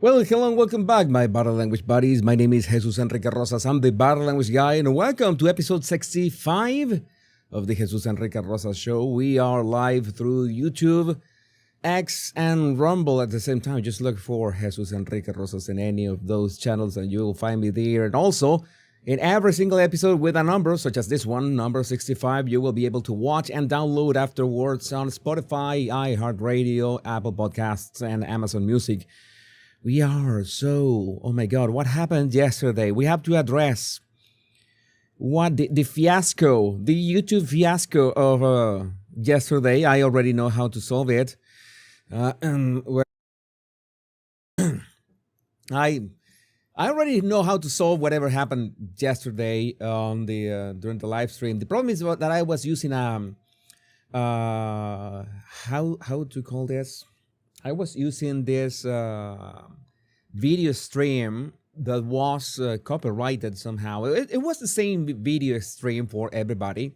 Well, hello and welcome back, my Barron Language buddies. My name is Jesus Enrique Rosas. I'm the Barron Language guy, and welcome to episode 65 of the Jesus Enrique Rosas Show. We are live through YouTube, X, and Rumble at the same time. Just look for Jesus Enrique Rosas in any of those channels, and you will find me there. And also, in every single episode with a number, such as this one, number 65, you will be able to watch and download afterwards on Spotify, iHeartRadio, Apple Podcasts, and Amazon Music. We are so, oh my God, what happened yesterday? We have to address what the fiasco, the YouTube fiasco of yesterday. I already know how to solve it. I already know how to solve whatever happened yesterday on the during the live stream. The problem is that I was using how to call this? I was using this video stream that was copyrighted somehow. It was the same video stream for everybody,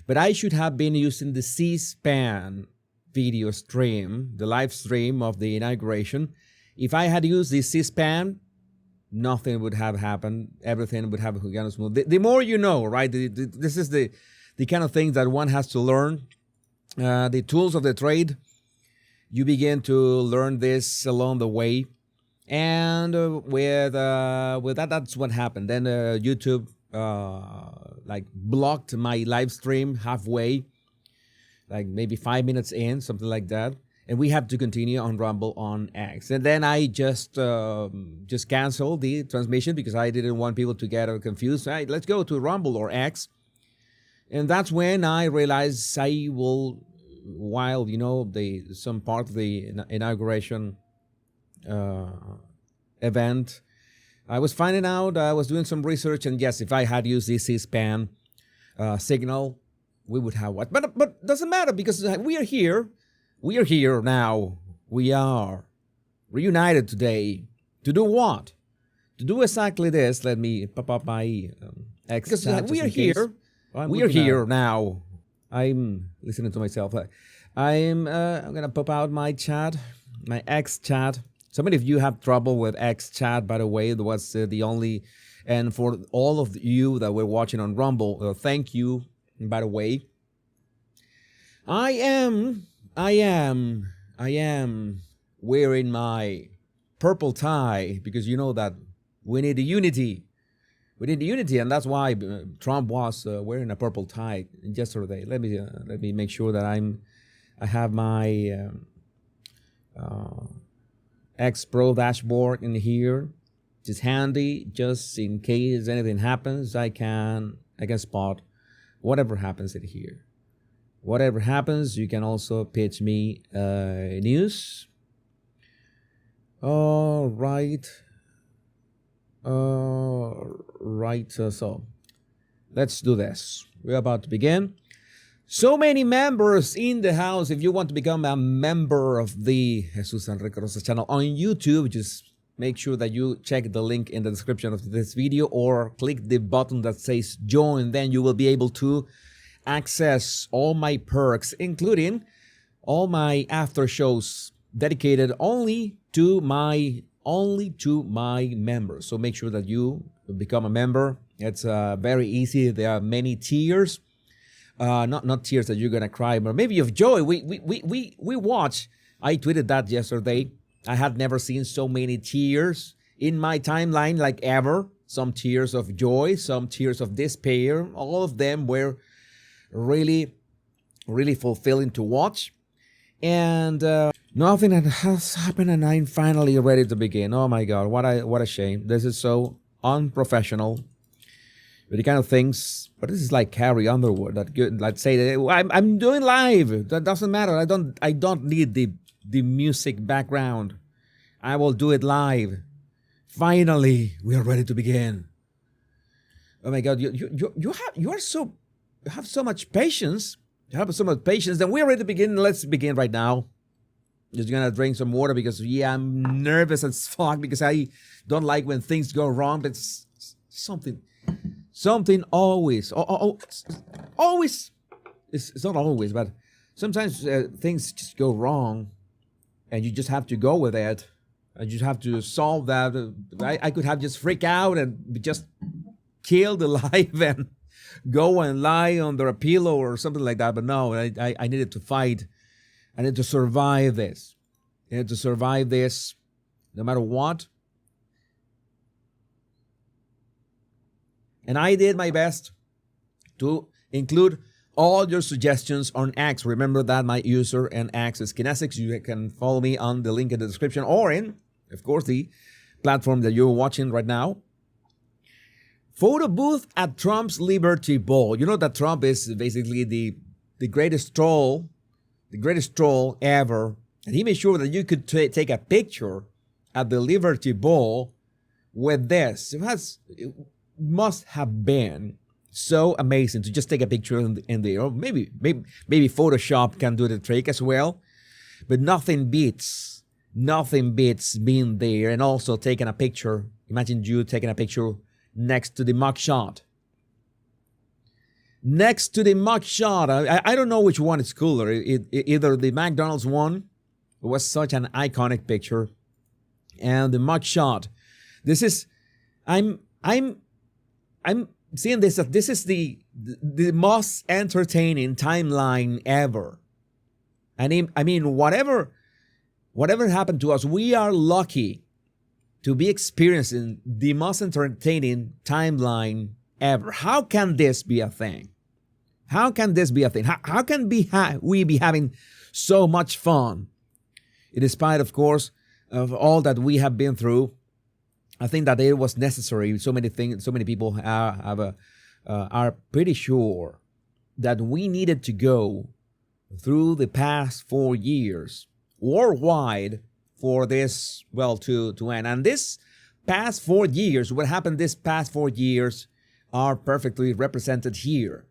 but I should have been using the C-SPAN video stream, the live stream of the inauguration. If I had used the C-SPAN, nothing would have happened. Everything would have gone smooth. The more you know, right? This is the kind of things that one has to learn. The tools of the trade. You begin to learn this along the way, and with that, that's what happened. Then YouTube like blocked my live stream halfway, like maybe 5 minutes in, something like that, and we have to continue on Rumble on X. And then I just canceled the transmission because I didn't want people to get confused. Right, let's go to Rumble or X, and that's when I realized I will. While some part of the inauguration event, I was finding out, I was doing some research, and yes, if I had used this C-SPAN signal, we would have what. But doesn't matter because we are here. We are here now. We are reunited today to do what? To do exactly this. Let me pop up my X. Because we are here. We are here now. I'm listening to myself. I'm gonna pop out my chat, my X chat. So many of you have trouble with X chat, by the way. It was the only, and for all of you that were watching on Rumble, thank you. By the way, I am wearing my purple tie because you know that we need the unity. We need unity, and that's why Trump was wearing a purple tie yesterday. Let me make sure that I have my X Pro dashboard in here. It's handy, just in case anything happens. I can spot whatever happens in here. Whatever happens, you can also pitch me news. All right. So let's do this. We're about to begin. So many members in the house. If you want to become a member of the Jesus Enrique Rosas channel on YouTube, just make sure that you check the link in the description of this video or click the button that says join. Then you will be able to access all my perks, including all my after shows dedicated only to my members. So make sure that you become a member. It's very easy. There are many tiers, not tears that you're gonna cry, but maybe of joy. We watch. I tweeted that yesterday. I had never seen so many tears in my timeline like ever. Some tears of joy, some tears of despair. All of them were really, really fulfilling to watch. And nothing that has happened, and I'm finally ready to begin. Oh my God, what a shame. This is so unprofessional. But the kind of things, but this is like Carrie Underwood that good. Let's say that I'm doing live. That doesn't matter. I don't need the music background. I will do it live. Finally, we are ready to begin. Oh my God, you have so much patience. You have so much patience. Then we're ready to begin. Let's begin right now. Just gonna drink some water because I'm nervous as fuck because I don't like when things go wrong. But it's something always. Always. It's not always, but sometimes things just go wrong, and you just have to go with it. I just have to solve that. I could have just freak out and be just killed alive and go and lie under a pillow or something like that. But no, I needed to fight. I needed to survive this. I needed to survive this no matter what. And I did my best to include all your suggestions on X. Remember that my user and X is Kinesics. You can follow me on the link in the description or in, of course, the platform that you're watching right now. Photo booth at Trump's Liberty Ball. You know that Trump is basically the greatest troll ever. And he made sure that you could take a picture at the Liberty Ball with this. It must have been so amazing to just take a picture in there. Or maybe Photoshop can do the trick as well. But nothing beats being there and also taking a picture. Imagine you taking a picture next to the mugshot. Next to the mugshot. I don't know which one is cooler. Either the McDonald's one was such an iconic picture, and the mugshot. This is I'm seeing this. This is the most entertaining timeline ever. And I mean, whatever happened to us, we are lucky to be experiencing the most entertaining timeline ever. How can this be a thing? How can this be a thing? How can we be having so much fun? In spite, of course, of all that we have been through, I think that it was necessary. So many things, so many people are pretty sure that we needed to go through the past 4 years worldwide for this, well, to end. And this past 4 years, what happened this past 4 years are perfectly represented here.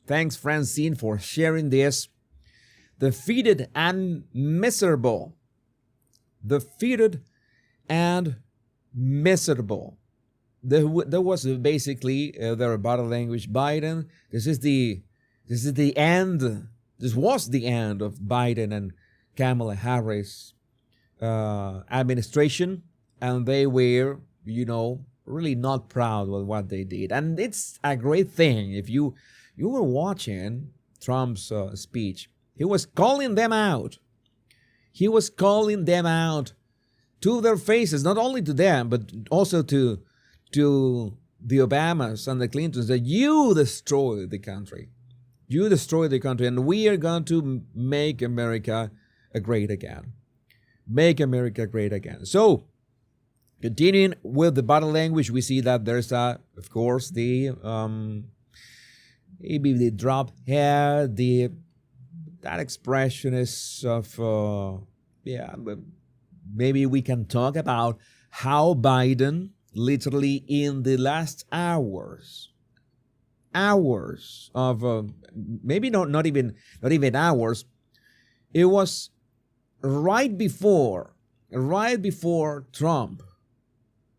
Thanks, Francine, for sharing this. Defeated and miserable. Defeated and miserable. There was basically their body language. Biden. This is the end. This was the end of Biden and Kamala Harris administration, and they were, really not proud of what they did. And it's a great thing. If you were watching Trump's speech, he was calling them out. He was calling them out to their faces, not only to them, but also to the Obamas and the Clintons, that you destroyed the country. You destroyed the country, and we are going to make America great again. Make America great again. So, continuing with the body language, we see that there's, of course, the maybe the drop hair, that expression is of, but maybe we can talk about how Biden, literally in the last hours of, maybe not even hours, it was right before Trump.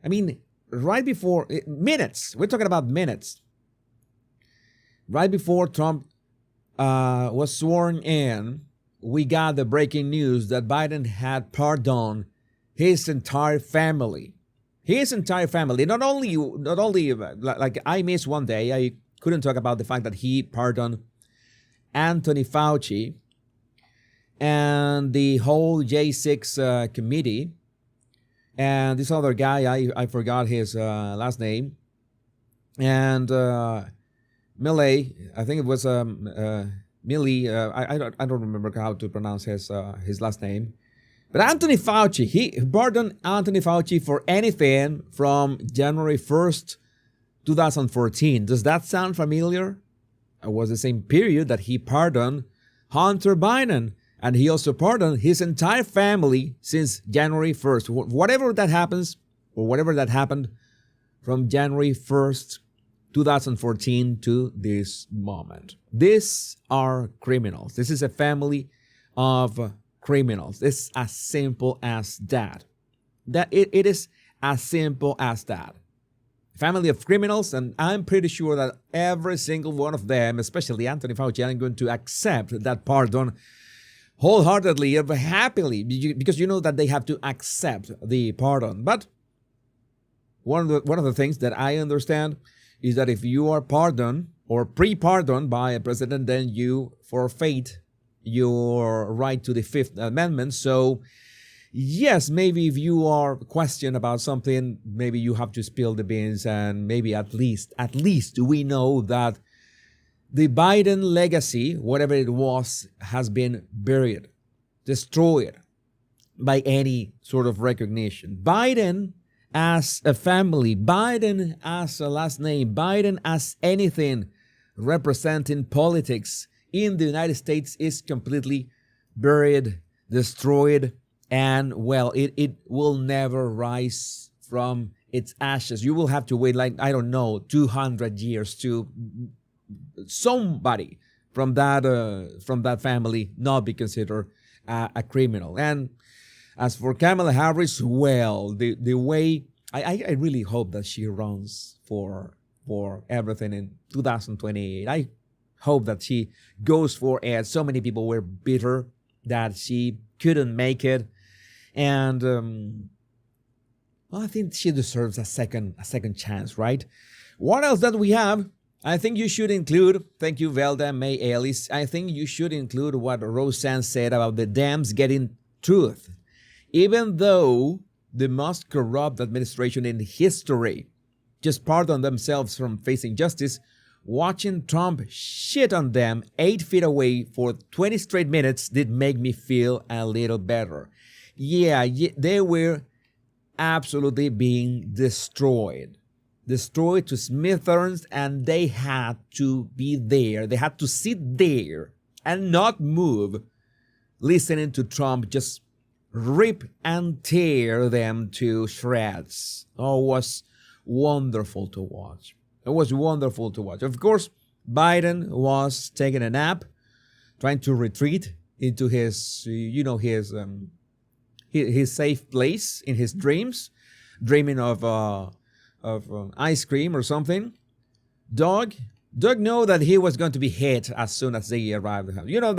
I mean, right before, minutes. We're talking about minutes. Right before Trump was sworn in, we got the breaking news that Biden had pardoned his entire family. His entire family. Not only like I missed one day. I couldn't talk about the fact that he pardoned Anthony Fauci and the whole J6 committee, and this other guy, I forgot his last name, and Millie, I think it was Millie, I don't remember how to pronounce his last name, but Anthony Fauci, he pardoned Anthony Fauci for anything from January 1st, 2014. Does that sound familiar? It was the same period that he pardoned Hunter Biden. And he also pardoned his entire family since January 1st. Whatever that happens, or whatever that happened from January 1st, 2014 to this moment. These are criminals. This is a family of criminals. It's as simple as that. It is as simple as that. Family of criminals, and I'm pretty sure that every single one of them, especially Anthony Fauci, are going to accept that pardon wholeheartedly, happily, because you know that they have to accept the pardon. But one of the things that I understand is that if you are pardoned or pre-pardoned by a president, then you forfeit your right to the Fifth Amendment. So yes, maybe if you are questioned about something, maybe you have to spill the beans, and maybe at least we know that the Biden legacy, whatever it was, has been buried, destroyed by any sort of recognition. Biden as a family, Biden as a last name, Biden as anything representing politics in the United States is completely buried, destroyed, and well, it will never rise from its ashes. You will have to wait, like, I don't know, 200 years to somebody from that family not be considered a criminal. And as for Kamala Harris, well, the way I really hope that she runs for everything in 2028. I hope that she goes for it. So many people were bitter that she couldn't make it, and well, I think she deserves a second chance, right? What else that we have? I think you should include, thank you, Velda May Ellis, I think you should include what Roseanne said about the Dems getting truth. Even though the most corrupt administration in history just pardoned themselves from facing justice, watching Trump shit on them 8 feet away for 20 straight minutes did make me feel a little better. Yeah, they were absolutely being destroyed to smithereens, and they had to be there. They had to sit there and not move, listening to Trump just rip and tear them to shreds. Oh, it was wonderful to watch. It was wonderful to watch. Of course, Biden was taking a nap, trying to retreat into his, his safe place in his dreams, dreaming of ice cream or something. Doug know that he was going to be hit as soon as they arrived at the house. You know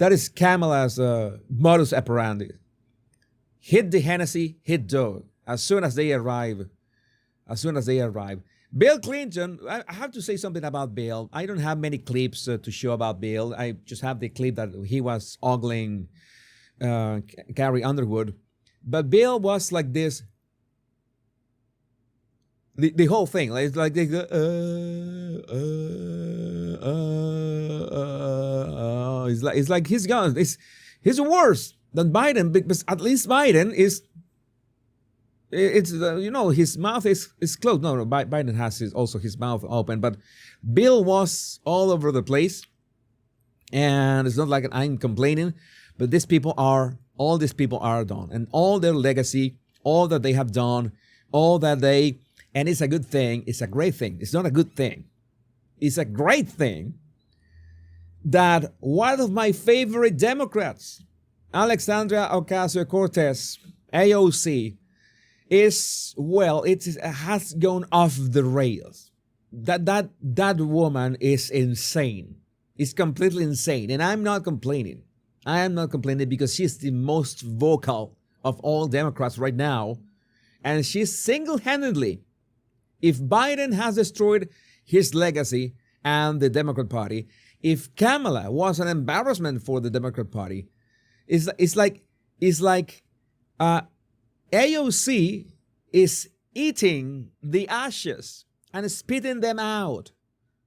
that is Kamala's modus operandi. Hit the Hennessy, hit Doug as soon as they arrive. Bill Clinton, I have to say something about Bill. I don't have many clips to show about Bill. I just have the clip that he was ogling Carrie Underwood. But Bill was like this. The whole thing, it's like they go, it's like he's gone. He's worse than Biden, because at least Biden is. It's his mouth is closed. No, Biden has also his mouth open, but Bill was all over the place, and it's not like I'm complaining, but all these people are done, and all their legacy, all that they have done, and it's a good thing. It's a great thing. It's not a good thing. It's a great thing that one of my favorite Democrats, Alexandria Ocasio-Cortez, AOC, has gone off the rails. That woman is insane. It's completely insane. And I'm not complaining. I am not complaining because she's the most vocal of all Democrats right now. And she's single-handedly, if Biden has destroyed his legacy and the Democrat Party, if Kamala was an embarrassment for the Democrat Party, it's like AOC is eating the ashes and spitting them out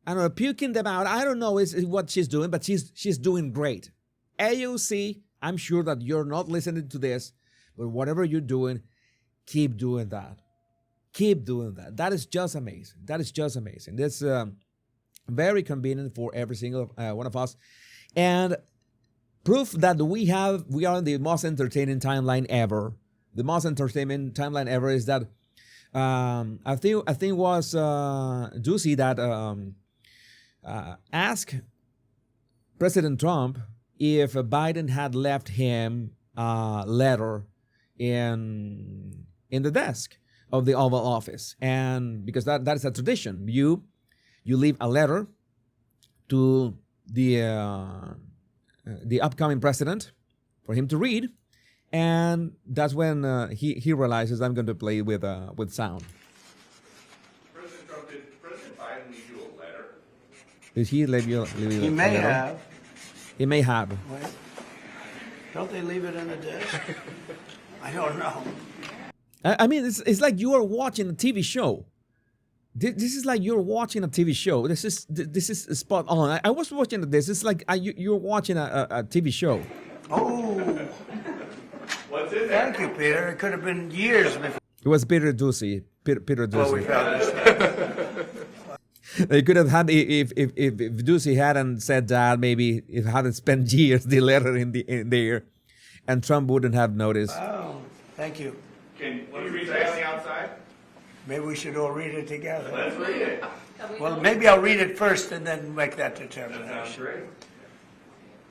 and puking them out. I don't know what she's doing, but she's doing great. AOC, I'm sure that you're not listening to this, but whatever you're doing, keep doing that. Keep doing that. That is just amazing. That's very convenient for every single one of us. And proof that we are in the most entertaining timeline ever. The most entertainment timeline ever is that I think was Ducey that asked President Trump if Biden had left him a letter in the desk of the Oval Office, and because that is a tradition, you leave a letter to the upcoming president for him to read, and that's when he realizes I'm going to play with sound. President Trump, did President Biden leave you a letter? Did he leave you? He may have. He may have. Wait. Don't they leave it in the desk? I don't know. I mean, it's like you are watching a TV show. This is like you're watching a TV show. This is spot on. I was watching this. It's like you're watching a TV show. Oh, What's in there? thank you, Peter. It could have been years before. It was Peter Ducey. Peter Well, we Ducey. found this. They could have had if Ducey hadn't said that, maybe it hadn't spent years the letter in there, and Trump wouldn't have noticed. Oh, thank you. Can you read that on the outside? Maybe we should all read it together. Let's read it. Well, maybe I'll read it first and then make that That sounds determination. great.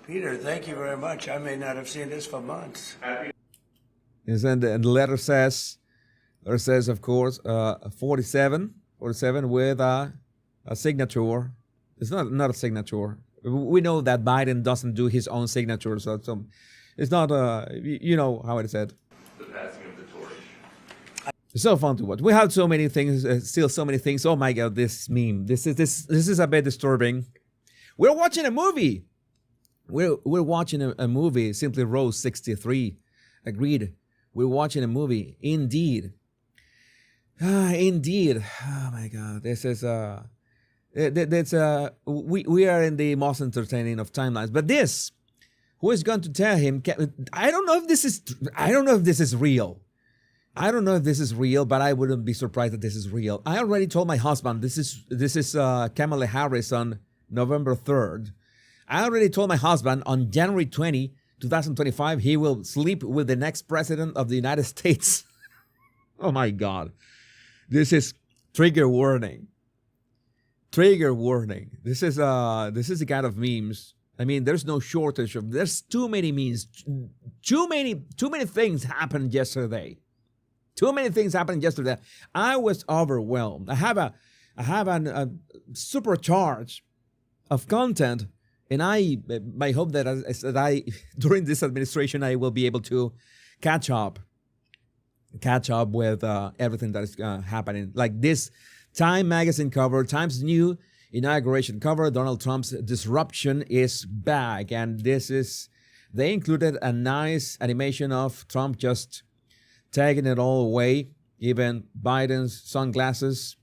Peter, thank you very much. I may not have seen this for months. Happy. And then the letter says, of course, 47 with a signature. It's not a signature. We know that Biden doesn't do his own signature, so it's not. You know how it is said. The passing of the torch. It's so fun to watch. We have so many things, still so many things. Oh my God, this meme. This is a bit disturbing. We're watching a movie. We're watching a movie. Simply Rose 63 agreed. We're watching a movie. Indeed. Indeed. Oh my God. This is we are in the most entertaining of timelines. But this, who is going to tell him? I don't know if this is real. I don't know if this is real, but I wouldn't be surprised that this is real. I already told my husband this is Kamala Harris on November 3rd. I already told my husband on January 20, 2025, he will sleep with the next president of the United States. Oh my God. This is trigger warning. Trigger warning. This is the kind of memes. I mean, there's no shortage of. There's too many memes. Too many things happened yesterday. Too many things happened yesterday. I was overwhelmed. I have a supercharge of content, and I hope that I during this administration I will be able to catch up with everything that is happening. Like this Time magazine cover, Time's new inauguration cover. Donald Trump's disruption is back, and they included a nice animation of Trump just taking it all away, even Biden's sunglasses,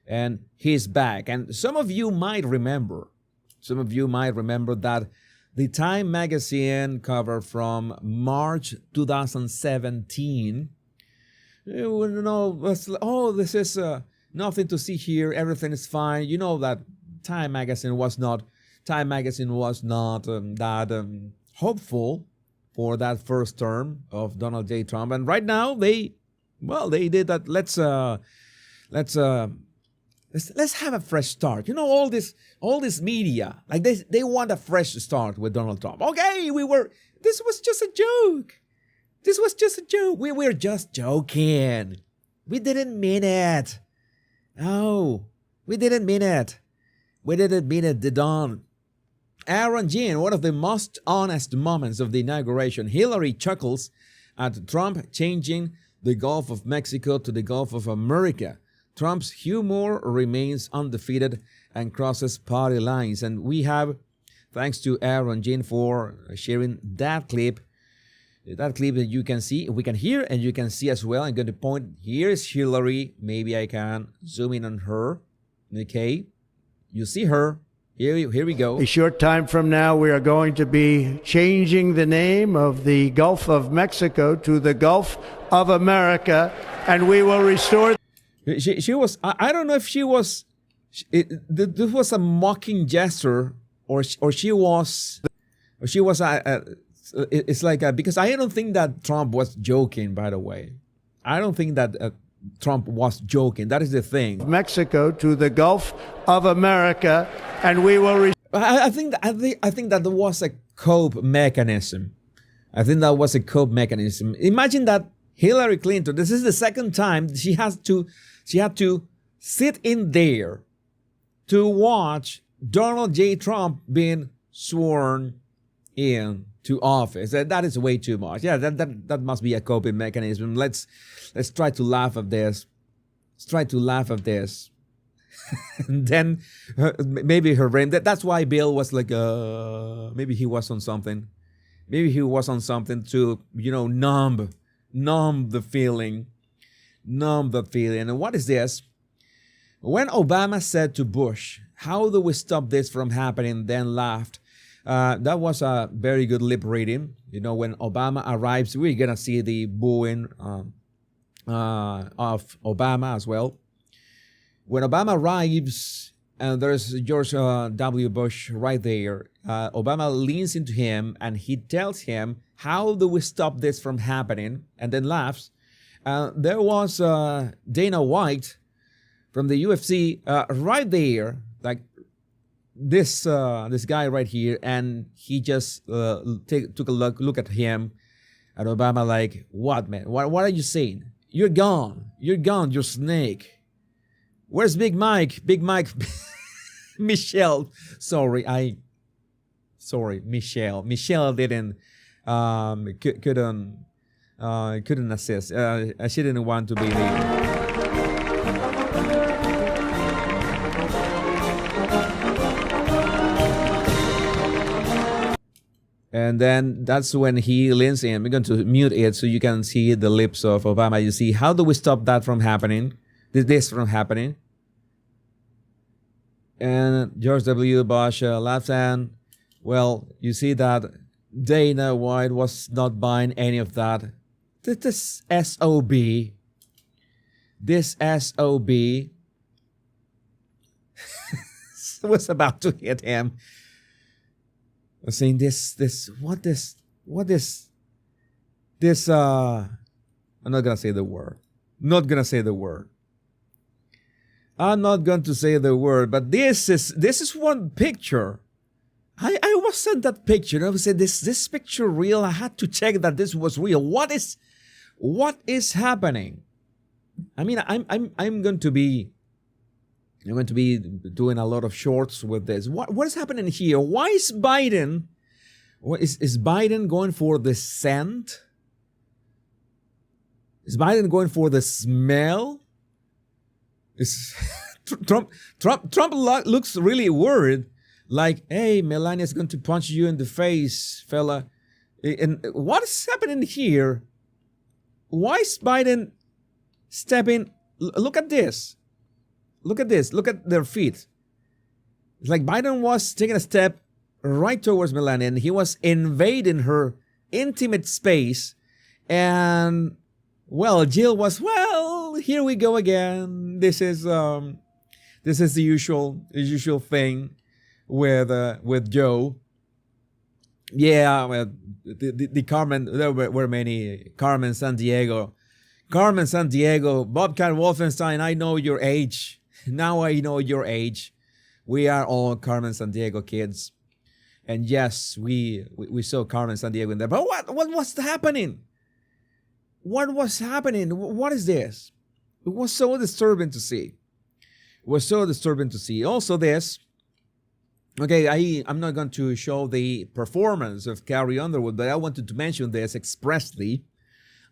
and he's back. And some of you might remember that the Time magazine cover from March 2017, this is nothing to see here, everything is fine. You know that Time magazine was not that hopeful for that first term of Donald J. Trump, and right now they did that. Let's have a fresh start. You know, all this media, like they want a fresh start with Donald Trump. Okay, this was just a joke. We were just joking. We didn't mean it. No, we didn't mean it. The Don. Aaron Jean, one of the most honest moments of the inauguration. Hillary chuckles at Trump changing the Gulf of Mexico to the Gulf of America. Trump's humor remains undefeated and crosses party lines. And we have, thanks to Aaron Jean for sharing that clip. That clip that you can see, we can hear, and you can see as well. I'm going to point, here is Hillary. Maybe I can zoom in on her. Okay, you see her. Here we go. A short time from now, we are going to be changing the name of the Gulf of Mexico to the Gulf of America, and we will restore. She was. I don't know if she was. This was a mocking gesture, or she was. It's like because I don't think that Trump was joking. By the way, I don't think that Trump was joking. That is the thing. Mexico to the Gulf of America, and we will. I think that there was a cope mechanism. Imagine that Hillary Clinton. This is the second time she had to sit in there to watch Donald J. Trump being sworn in to office. That is way too much. Yeah, that must be a coping mechanism. Let's try to laugh at this. Let's try to laugh at this. And then maybe her brain. That's why Bill was like, maybe he was on something. Maybe he was on something to, numb the feeling. Numb the feeling. And what is this? When Obama said to Bush, "How do we stop this from happening?" then laughed. That was a very good lip reading. When Obama arrives, we're going to see the booing of Obama as well. When Obama arrives, and there's George W. Bush right there, Obama leans into him and he tells him, "How do we stop this from happening?" and then laughs. There was Dana White from the UFC right there, like this guy right here, and he just took a look at him, and Obama like, "What, man? What are you saying? You're gone. You're gone. You're snake. Where's Big Mike? Big Mike." Michelle. Sorry, Michelle. Michelle didn't couldn't assist. She didn't want to be the. And then that's when he leans in. We're going to mute it so you can see the lips of Obama. You see, how do we stop that from happening? This from happening? And George W. Bush laughs, and, well, you see that Dana White was not buying any of that. This SOB was about to hit him. Saying what this I'm not gonna say the word. I'm not going to say the word, but this is one picture. I was sent that picture. I said, this picture real? I had to check that this was real. What is happening? I mean, I'm going to be doing a lot of shorts with this. What is happening here? Why is Biden? Is Biden going for the scent? Is Biden going for the smell? Is Trump looks really worried, like, "Hey, Melania's going to punch you in the face, fella." And what is happening here? Why is Biden stepping? Look at this. Look at this. Look at their feet. It's like Biden was taking a step right towards Melania, and he was invading her intimate space. And, well, Jill was, well, here we go again. This is the usual thing with Joe. Yeah, well, the Carmen, there were many. Carmen Sandiego, Bobcat Wolfenstein. I know your age. Now I know your age. We are all Carmen Sandiego kids, and yes, we saw Carmen Sandiego in there. But what was happening? What was happening? What is this? It was so disturbing to see. Also, this. Okay, I'm not going to show the performance of Carrie Underwood, but I wanted to mention this expressly.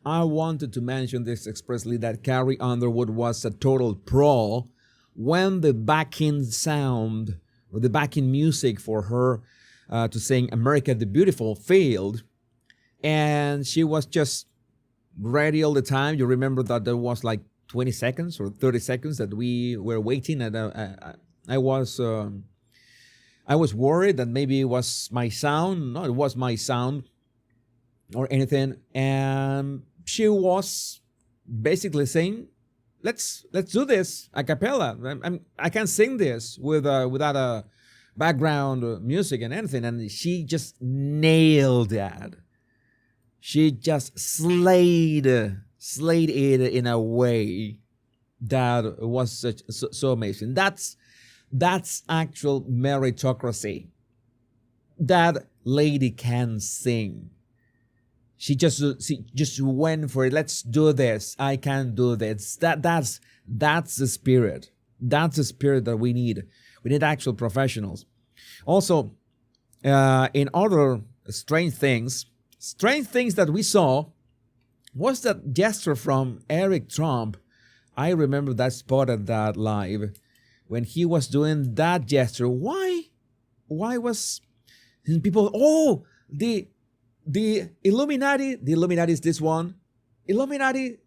That Carrie Underwood was a total pro when the backing sound or the backing music for her to sing "America the Beautiful" failed, and she was just ready all the time. You remember that there was like 20 seconds or 30 seconds that we were waiting, and I was worried that maybe it was my sound. No, it was my sound or anything. And she was basically saying, let's do this a cappella. I can sing this without a background music and anything. And she just nailed that. She just slayed it in a way that was so amazing. That's actual meritocracy. That lady can sing. She just went for it. Let's do this. I can do this. That's the spirit. That's the spirit that we need. We need actual professionals. Also, in other strange things that we saw was that gesture from Eric Trump. I remember that spotted that live when he was doing that gesture. Why was people, the Illuminati, is this one. Illuminati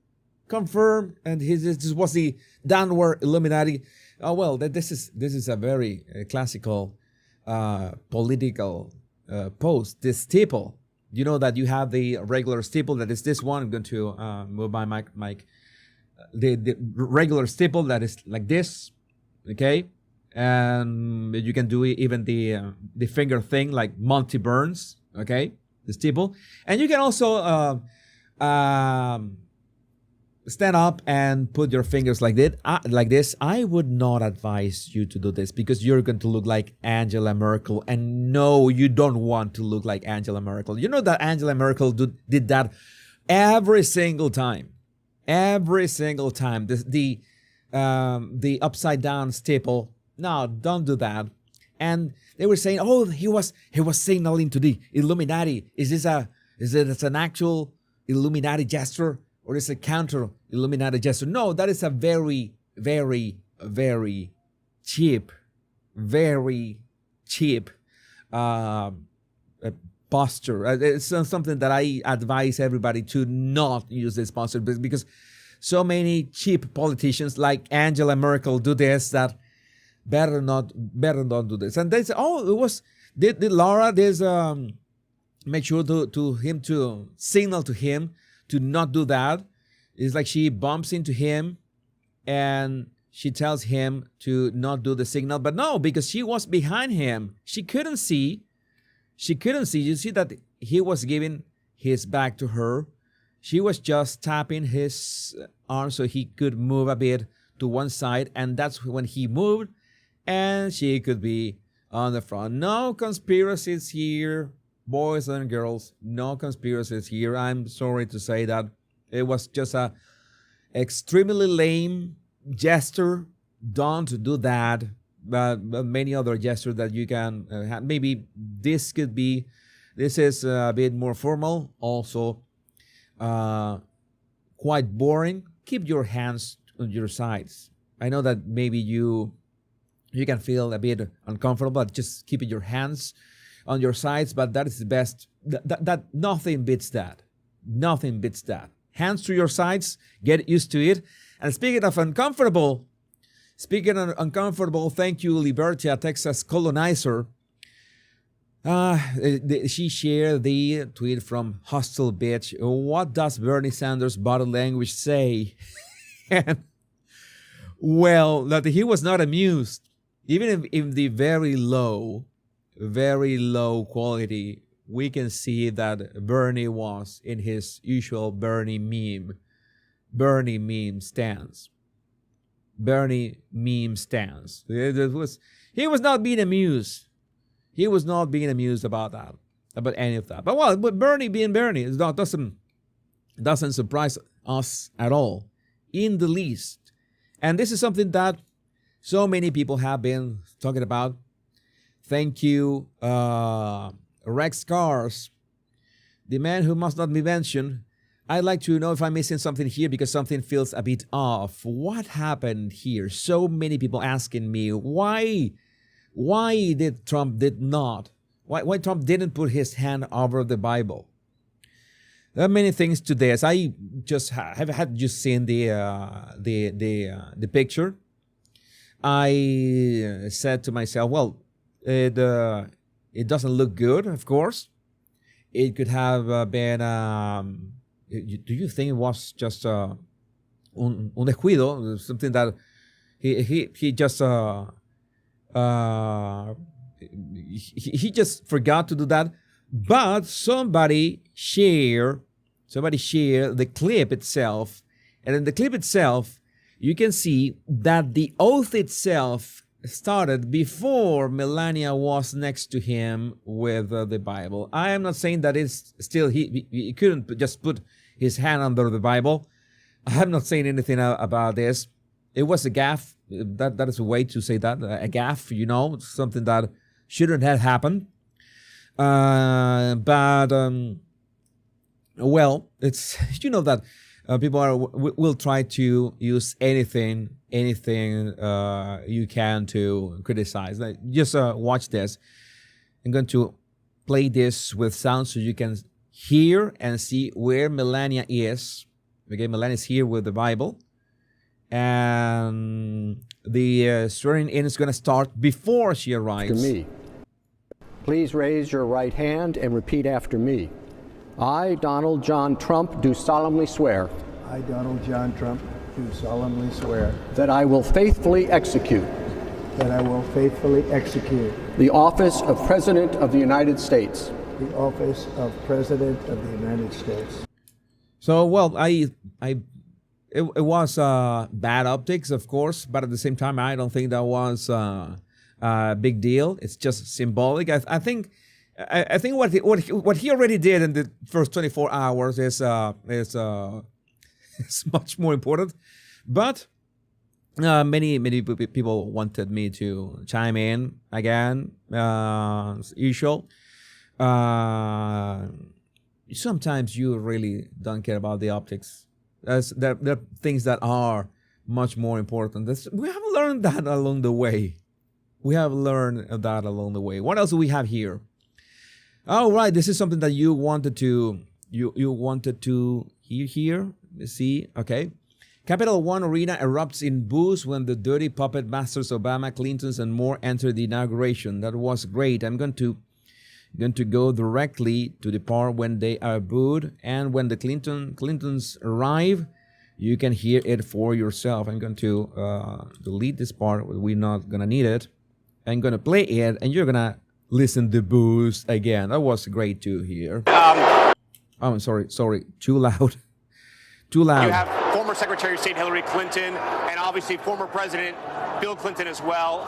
confirmed, and this was the downward Illuminati. Oh well, this is a very classical political post. This steeple, you know that you have the regular steeple that is this one. I'm going to move my mic. The regular steeple that is like this, okay, and you can do even the finger thing like Monty Burns, okay, the steeple, and you can also stand up and put your fingers like this. I would not advise you to do this because you're going to look like Angela Merkel, and no, you don't want to look like Angela Merkel. You know that Angela Merkel did that every single time. The upside down staple. No, don't do that. And they were saying, oh, he was signaling to the Illuminati. Is it an actual Illuminati gesture, or is it a counter Illuminati gesture? No, that is a very, very, very cheap posture. It's something that I advise everybody to not use this posture, because so many cheap politicians like Angela Merkel do this, that better not do this. And they say, oh, it was did Laura this make sure to signal to him to not do that. It's like she bumps into him and she tells him to not do the signal, but no, because she was behind him. She couldn't see. You see that he was giving his back to her. She was just tapping his arm so he could move a bit to one side, and that's when he moved, and she could be on the front. No conspiracies here, boys and girls. No conspiracies here. I'm sorry to say that. It was just a extremely lame gesture. Don't do that. But many other gestures that you can have. Maybe this is a bit more formal, also quite boring. Keep your hands on your sides. I know that maybe you can feel a bit uncomfortable, but just keeping your hands on your sides. But that is the best. That nothing beats that. Nothing beats that. Hands to your sides. Get used to it. And speaking of uncomfortable, thank you, Libertia, Texas colonizer. She shared the tweet from Hostel Bitch. What does Bernie Sanders' body language say? And, well, that he was not amused. Even in the very low quality, we can see that Bernie was in his usual Bernie meme stance. Bernie meme stance. He was not being amused. He was not being amused about that, about any of that. But Bernie being Bernie doesn't surprise us at all, in the least. And this is something that so many people have been talking about. Thank you, Rex Cars, the man who must not be mentioned. I'd like to know if I'm missing something here, because something feels a bit off. What happened here? So many people asking me why Trump didn't put his hand over the Bible. There are many things to this. I just have just seen the picture. I said to myself, well, it doesn't look good, of course. It could have been. Do you think it was just un descuido, something that he just he just forgot to do that? But somebody shared the clip itself, and in the clip itself, you can see that the oath itself started before Melania was next to him with the Bible. I am not saying that it's still he couldn't just put his hand under the Bible. I'm not saying anything about this. It was a gaffe. That is a way to say that, a gaffe, something that shouldn't have happened. Well, it's that people will try to use anything you can to criticize. Like, just watch this. I'm going to play this with sound so you can hear and see where Melania is. Okay, Melania is here with the Bible, and the swearing in is going to start before she arrives. After me. Please raise your right hand and repeat after me. I, Donald John Trump, do solemnly swear. I, Donald John Trump, do solemnly swear. That I will faithfully execute. That I will faithfully execute. The office of President of the United States. The office of President of the United States. So, well, it was bad optics, of course, but at the same time, I don't think that was a big deal. It's just symbolic. I think what he already did in the first 24 hours is much more important. But many people wanted me to chime in again, as usual. Sometimes you really don't care about the optics. There are things that are much more important. We have learned that along the way. What else do we have here? Oh, right. This is something that you wanted to hear here. Let's see. Okay. Capital One Arena erupts in boos when the dirty puppet masters Obama, Clintons, and more enter the inauguration. That was great. I'm going to go directly to the part when they are booed, and when the Clintons arrive, you can hear it for yourself. I'm going to delete this part. We're not going to need it. I'm going to play it, and you're going to listen to boos again. That was great to hear. I'm sorry. Too loud. You have former Secretary of State Hillary Clinton and obviously former President Bill Clinton as well.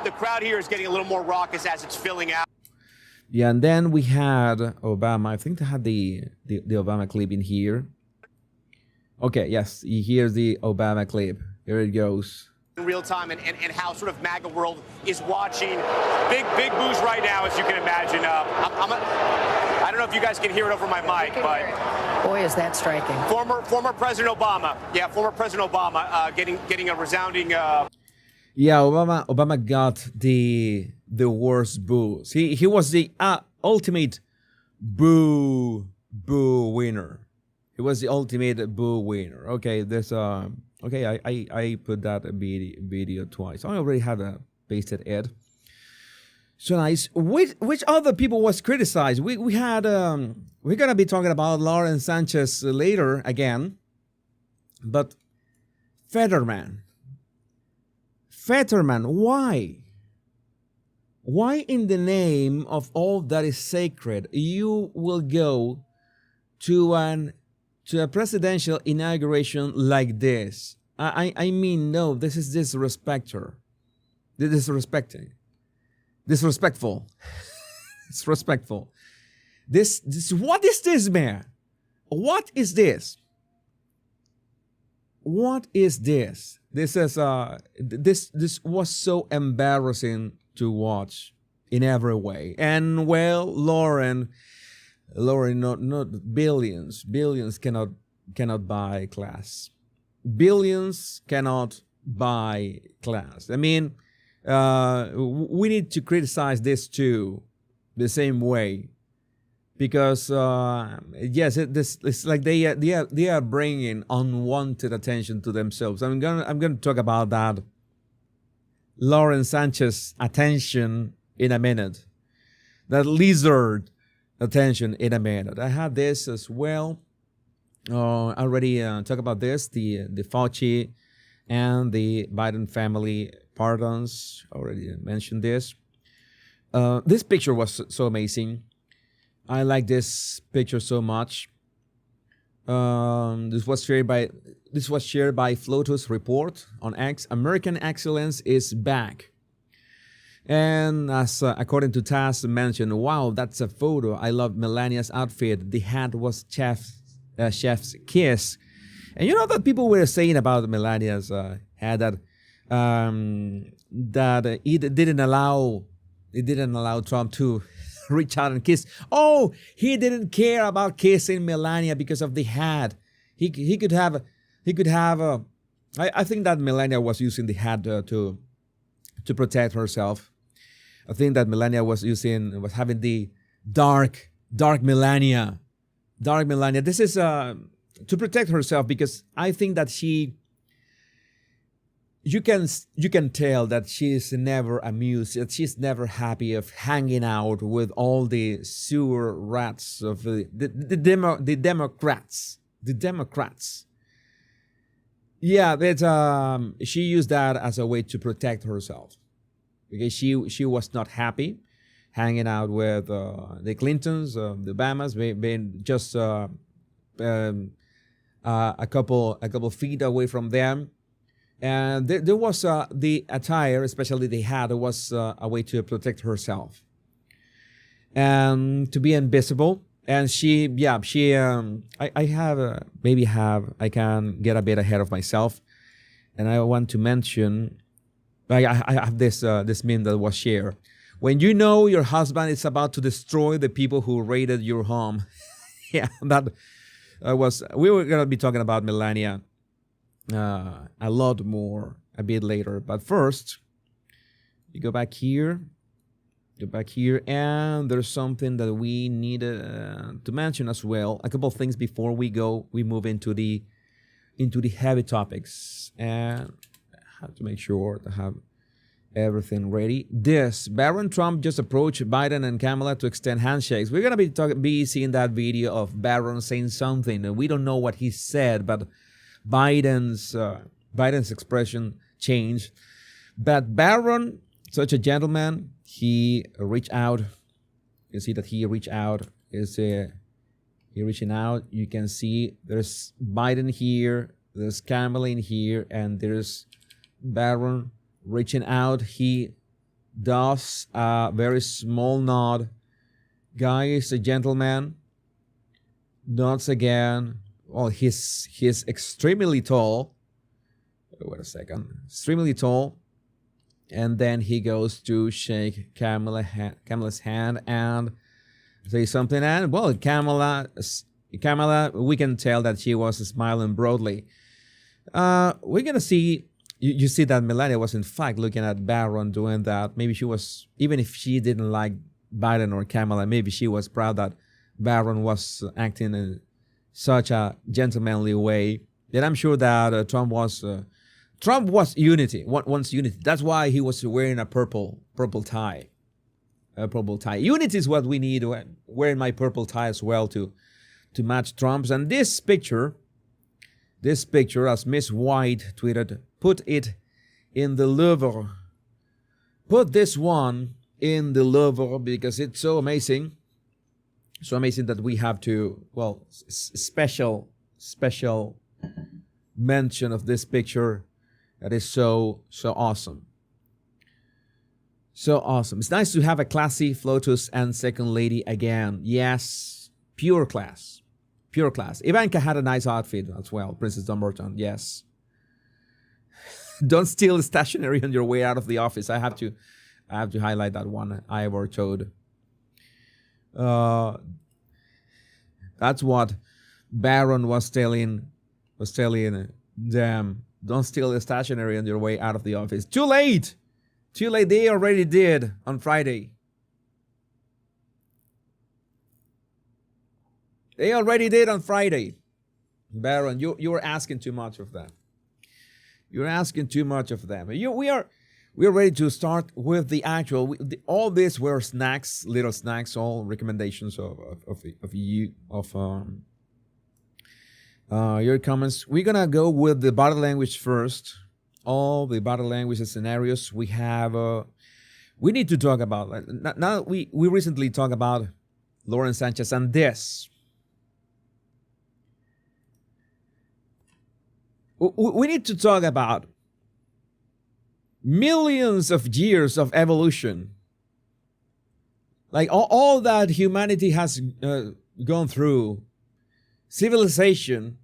The crowd here is getting a little more raucous as it's filling out. Yeah, and then we had Obama. I think they had the Obama clip in here. Okay, yes, here's the Obama clip. Here it goes. In real time, and how sort of MAGA world is watching. Big boos right now, as you can imagine. I don't know if you guys can hear it over my mic, but boy, is that striking. Former President Obama, former President Obama, getting a resounding. Yeah, Obama got the worst boos. He was the ultimate boo winner. He was the ultimate boo winner. Okay, there's okay, I put that video twice. I already had pasted it. So nice. Which other people was criticized? We had we're gonna be talking about Lauren Sanchez later again, but Fetterman, why? Why in the name of all that is sacred you will go to a presidential inauguration like this? I mean, no, this is disrespectful. Disrespectful. This what is this, man? What is this? What is this? This is this was so embarrassing to watch in every way. And well, Lauren, not billions cannot buy class. Billions cannot buy class. I mean, we need to criticize this too, the same way, because yes, it's like they are bringing unwanted attention to themselves. I'm gonna talk about that Lauren Sanchez attention in a minute, that lizard attention in a minute. I had this as well. I already talked about this, the Fauci and the Biden family pardons. Already mentioned this. This picture was so amazing. I like this picture so much. This was shared by Flotus Report on X. American excellence is back. And as according to Taz mentioned, wow, that's a photo. I love Melania's outfit. The hat was chef's kiss. And you know that people were saying about Melania's hat that that it didn't allow Trump to reach out and kiss. Oh, he didn't care about kissing Melania because of the hat. He could have I think that Melania was using the hat to protect herself. I think that Melania was having the dark Melania. Dark Melania. This is to protect herself, because I think that you can tell that she's never amused, that she's never happy of hanging out with all the sewer rats of the Democrats. The Democrats. Yeah, but she used that as a way to protect herself, because she was not happy hanging out with the Clintons, the Obamas, being just a couple feet away from them. And there was the attire, especially the hat, was a way to protect herself and to be invisible. And I can get a bit ahead of myself, and I want to mention, I have this meme that was shared. When you know your husband is about to destroy the people who raided your home. Yeah, that was, we were going to be talking about Melania a lot more a bit later. But first, you go back here, and there's something that we need to mention as well. A couple of things before we move into the heavy topics, and I have to make sure to have everything ready. Barron Trump just approached Biden and Kamala to extend handshakes. We're gonna be seeing that video of Barron saying something. We don't know what he said, but Biden's expression changed. But Barron, such a gentleman, he reached out. You see that he reached out. He reaching out. You can see there's Biden here, there's Kamala in here, and there's Barron reaching out. He does a very small nod. Guy is a gentleman. Nods again. Well, he's extremely tall. Wait a second. Extremely tall. And then he goes to shake Kamala's hand and say something. And, well, Kamala, we can tell that she was smiling broadly. We're going to see, you see that Melania was in fact looking at Barron doing that. Maybe she was, even if she didn't like Biden or Kamala, maybe she was proud that Barron was acting in such a gentlemanly way. And I'm sure that Trump wants unity, wants unity. That's why he was wearing a purple tie. A purple tie. Unity is what we need. Wearing my purple tie as well to match Trump's. And this picture, as Miss White tweeted, put it in the Louvre. Put this one in the Louvre because it's so amazing. So amazing that we have to, well, special mention of this picture. That is so awesome. So awesome. It's nice to have a classy FLOTUS and second lady again. Yes, pure class. Pure class. Ivanka had a nice outfit as well. Princess Dumbarton, yes. Don't steal stationery on your way out of the office. I have to highlight that one. Ivor Toad. That's what Barron was telling them. Don't steal the stationery on your way out of the office. Too late. They already did on Friday. Barron, you're asking too much of them. You're asking too much of them. We are ready to start with the actual. All this were snacks, little snacks, all recommendations of your comments. We're gonna go with the body language first. All the body language scenarios we have. We need to talk about. Now we recently talked about Lauren Sanchez and this. We need to talk about millions of years of evolution. Like all that humanity has gone through. Civilization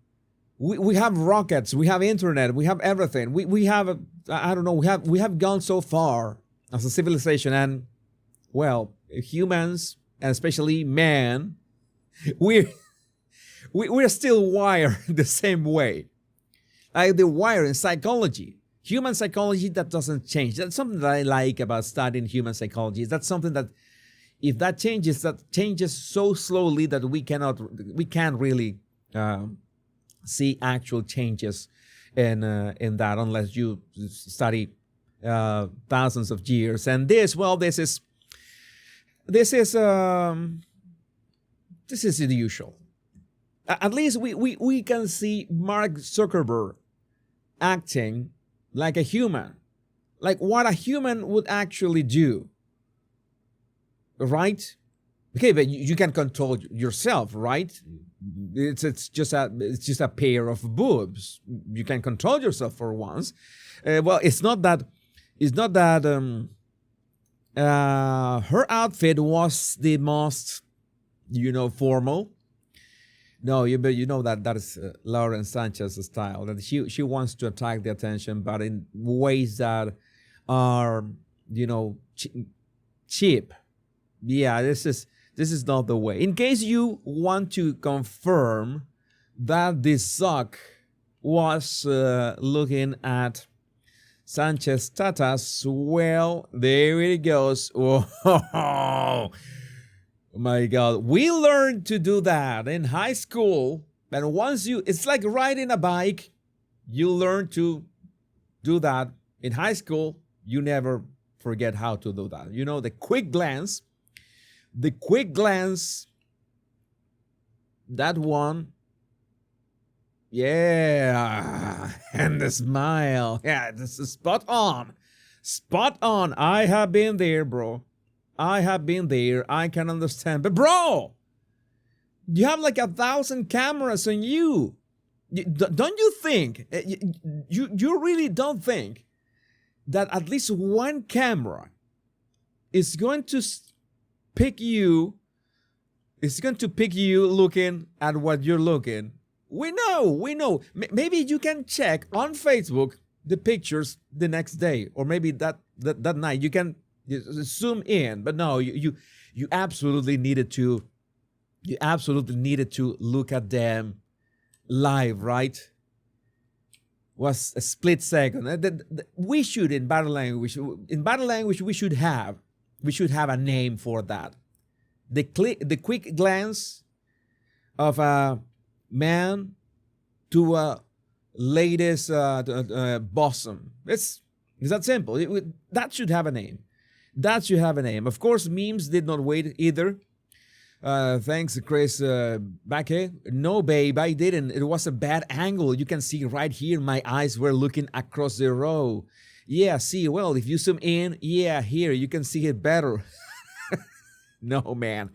We have rockets, we have internet, we have everything. We have, I don't know, we have gone so far as a civilization, and well, humans, and especially man, we're still wired the same way. Like the wire in psychology. Human psychology, that doesn't change. That's something that I like about studying human psychology. That's something that, if that changes so slowly that we can't really see actual changes in that unless you study thousands of years. And this is the usual. At least we can see Mark Zuckerberg acting like a human, like what a human would actually do, right? Okay, but you can control yourself, right? It's just a pair of boobs. You can control yourself for once. Well, it's not that. Her outfit was the most, formal. No, you know that is Lauren Sanchez's style. That she wants to attract the attention, but in ways that are, cheap. Yeah, this is not the way. In case you want to confirm that this sock was looking at Sanchez Tatas, well, there it goes. Oh my God. We learned to do that in high school. And once it's like riding a bike. You learn to do that in high school. You never forget how to do that. The quick glance, that one. Yeah. And the smile. Yeah, this is spot on. Spot on. I have been there, bro. I have been there. I can understand. But bro, you have like 1,000 cameras on you. Don't you think, you really don't think that at least one camera is going to pick you, looking at what you're looking? We know. Maybe you can check on Facebook the pictures the next day, or maybe that night. You can zoom in, but no, you absolutely needed to look at them live, right? Was a split second. We should, in body language, we should have a name for that. The quick glance of a man to a lady's bosom. It's that simple. That should have a name. Of course, memes did not wait either. Thanks, Chris Bakke. No, babe, I didn't. It was a bad angle. You can see right here, my eyes were looking across the row. Yeah, see, well, if you zoom in, yeah, here, you can see it better. No, man.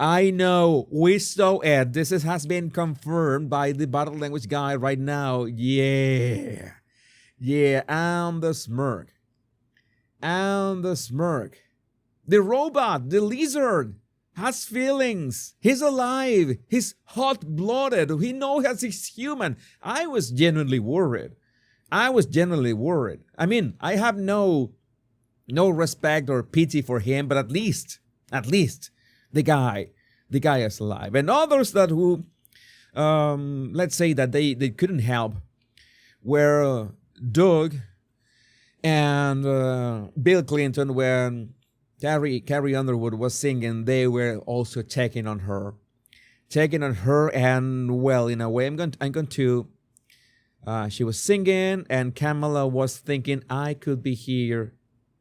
I know. We saw it. This has been confirmed by the body language guy right now. Yeah. And the smirk. The robot, the lizard, has feelings. He's alive. He's hot-blooded. He knows he's human. I was genuinely worried. I mean, I have no respect or pity for him, but at least the guy is alive. And others that who, let's say that they couldn't help were Doug and Bill Clinton. When Carrie Underwood was singing, they were also checking on her, and well, in a way, I'm going to. She was singing, and Kamala was thinking, I could be here.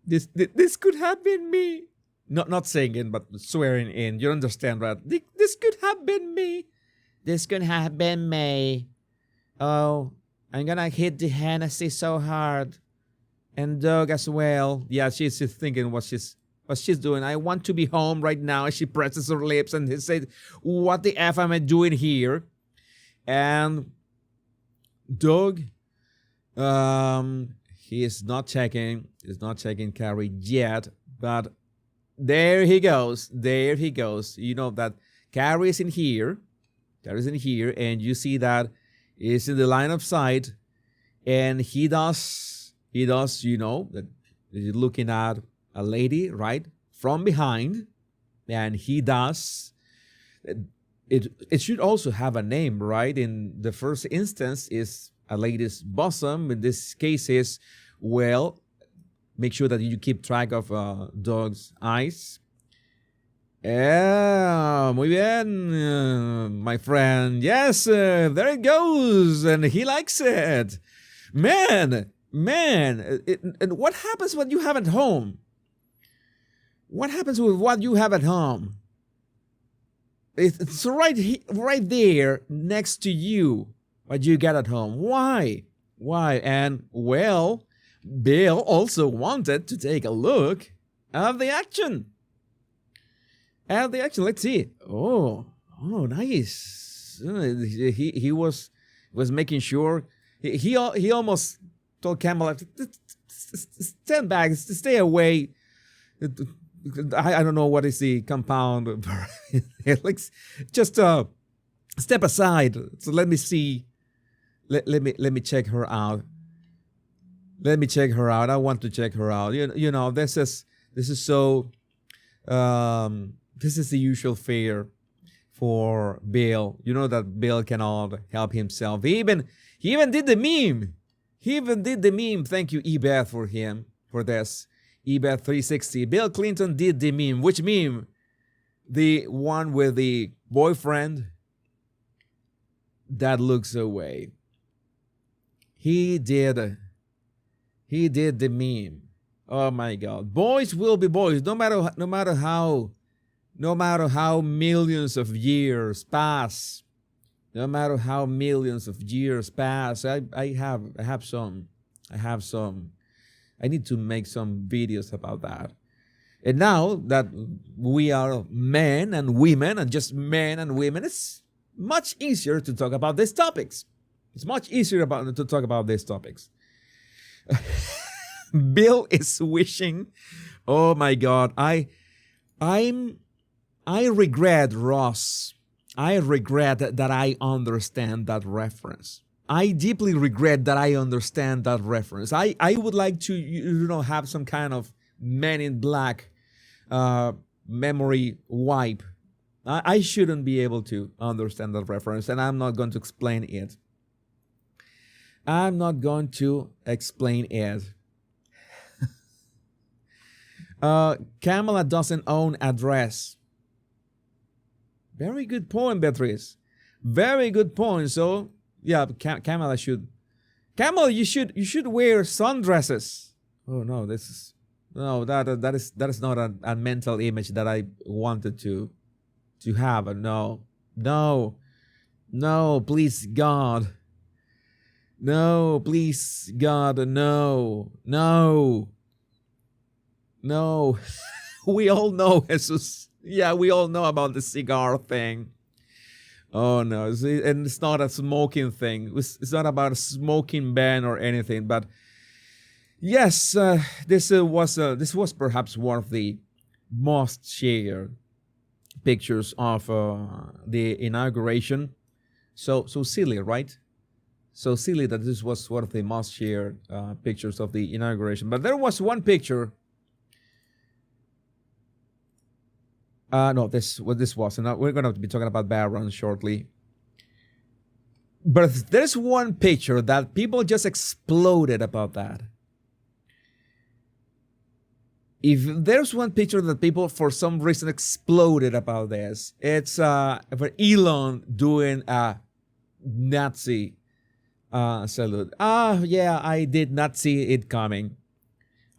This could have been me. Not singing, but swearing in. You understand, right? This could have been me. This could have been me. Oh, I'm gonna hit the Hennessy so hard. And Doug as well. Yeah, she's thinking what she's doing. I want to be home right now. She presses her lips and he said, what the F am I doing here? And Doug, he is not checking Carrie yet, but there he goes. You know that Carrie is in here, and you see that is in the line of sight, and he does, that he's looking at a lady, right, from behind, and he does. It should also have a name, right? In the first instance is a lady's bosom. In this case is, well, make sure that you keep track of dog's eyes. Yeah, muy bien, my friend. Yes, there it goes, and he likes it. Man, and what happens when you have at home? What happens with what you have at home? It's right there next to you, what you get at home. Why? And, well, Bill also wanted to take a look at the action. Let's see. Oh, nice. He was making sure. He almost told Kamala, stand back, stay away. I don't know what is the compound. Like, just step aside. So let me see. Let me check her out. Let me check her out. I want to check her out. You know, this is so. This is the usual fare for Bill. You know that Bill cannot help himself. He even did the meme. Thank you, eBeth, for this. eBeth 360. Bill Clinton did the meme. Which meme? The one with the boyfriend that looks away. He did the meme. Oh my God. Boys will be boys. No matter how millions of years pass. I have some. I need to make some videos about that. And now that we are men and women, and just men and women, it's much easier to talk about these topics. To talk about these topics. Bill is wishing. Oh my God, I regret, Ross. I regret that I understand that reference. I deeply regret that I understand that reference. I would like to, have some kind of Men in Black memory wipe. I shouldn't be able to understand that reference, and I'm not going to explain it. Kamala doesn't own a dress. Very good point, Beatrice. Very good point. So, yeah, Kamala, you should wear sundresses. Oh no, that is not a mental image that I wanted to have. No, please God. No, please God, no. We all know, Jesus. Yeah, we all know about the cigar thing. Oh no, and it's not a smoking thing. It's not about a smoking ban or anything. But yes, this was perhaps one of the most shared pictures of the inauguration. So silly, right? So silly that this was one of the most shared pictures of the inauguration. But there was one picture. No, this was. And we're going to be talking about Barron shortly. But there's one picture that people just exploded about that. If there's one picture that people for some reason exploded about this, it's for Elon doing a Nazi salute. Yeah, I did not see it coming.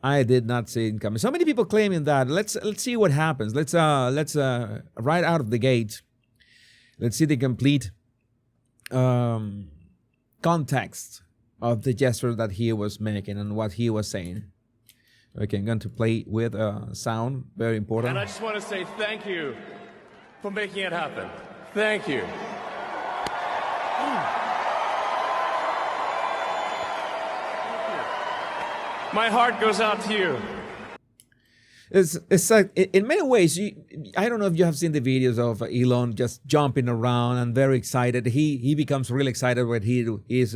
So many people claiming that. Let's see what happens. Let's right out of the gate. Let's see the complete context of the gesture that he was making and what he was saying. Okay, I'm going to play with sound. Very important. And I just want to say thank you for making it happen. Thank you. My heart goes out to you. It's like in many ways. I don't know if you have seen the videos of Elon just jumping around and very excited. He becomes really excited when he is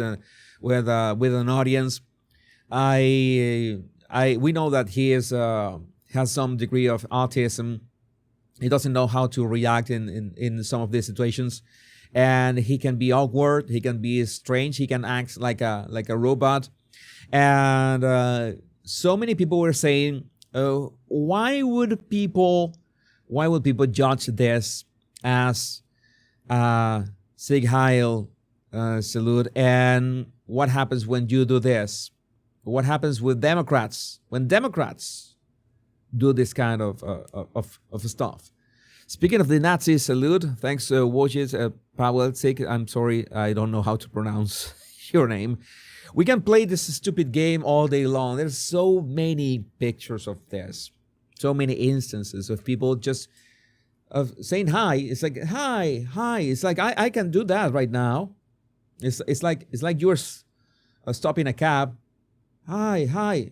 with an audience. We know that he is has some degree of autism. He doesn't know how to react in some of these situations, and he can be awkward. He can be strange. He can act like a robot, and so many people were saying, why would people judge this as Sieg Heil salute? And what happens when you do this? What happens with Democrats when Democrats do this kind of stuff? Speaking of the Nazi salute, thanks Wojciech Pawelczyk. I'm sorry, I don't know how to pronounce your name. We can play this stupid game all day long. There's so many pictures of this, so many instances of people just saying hi. It's like hi. It's like I can do that right now. It's like you're stopping a cab. Hi.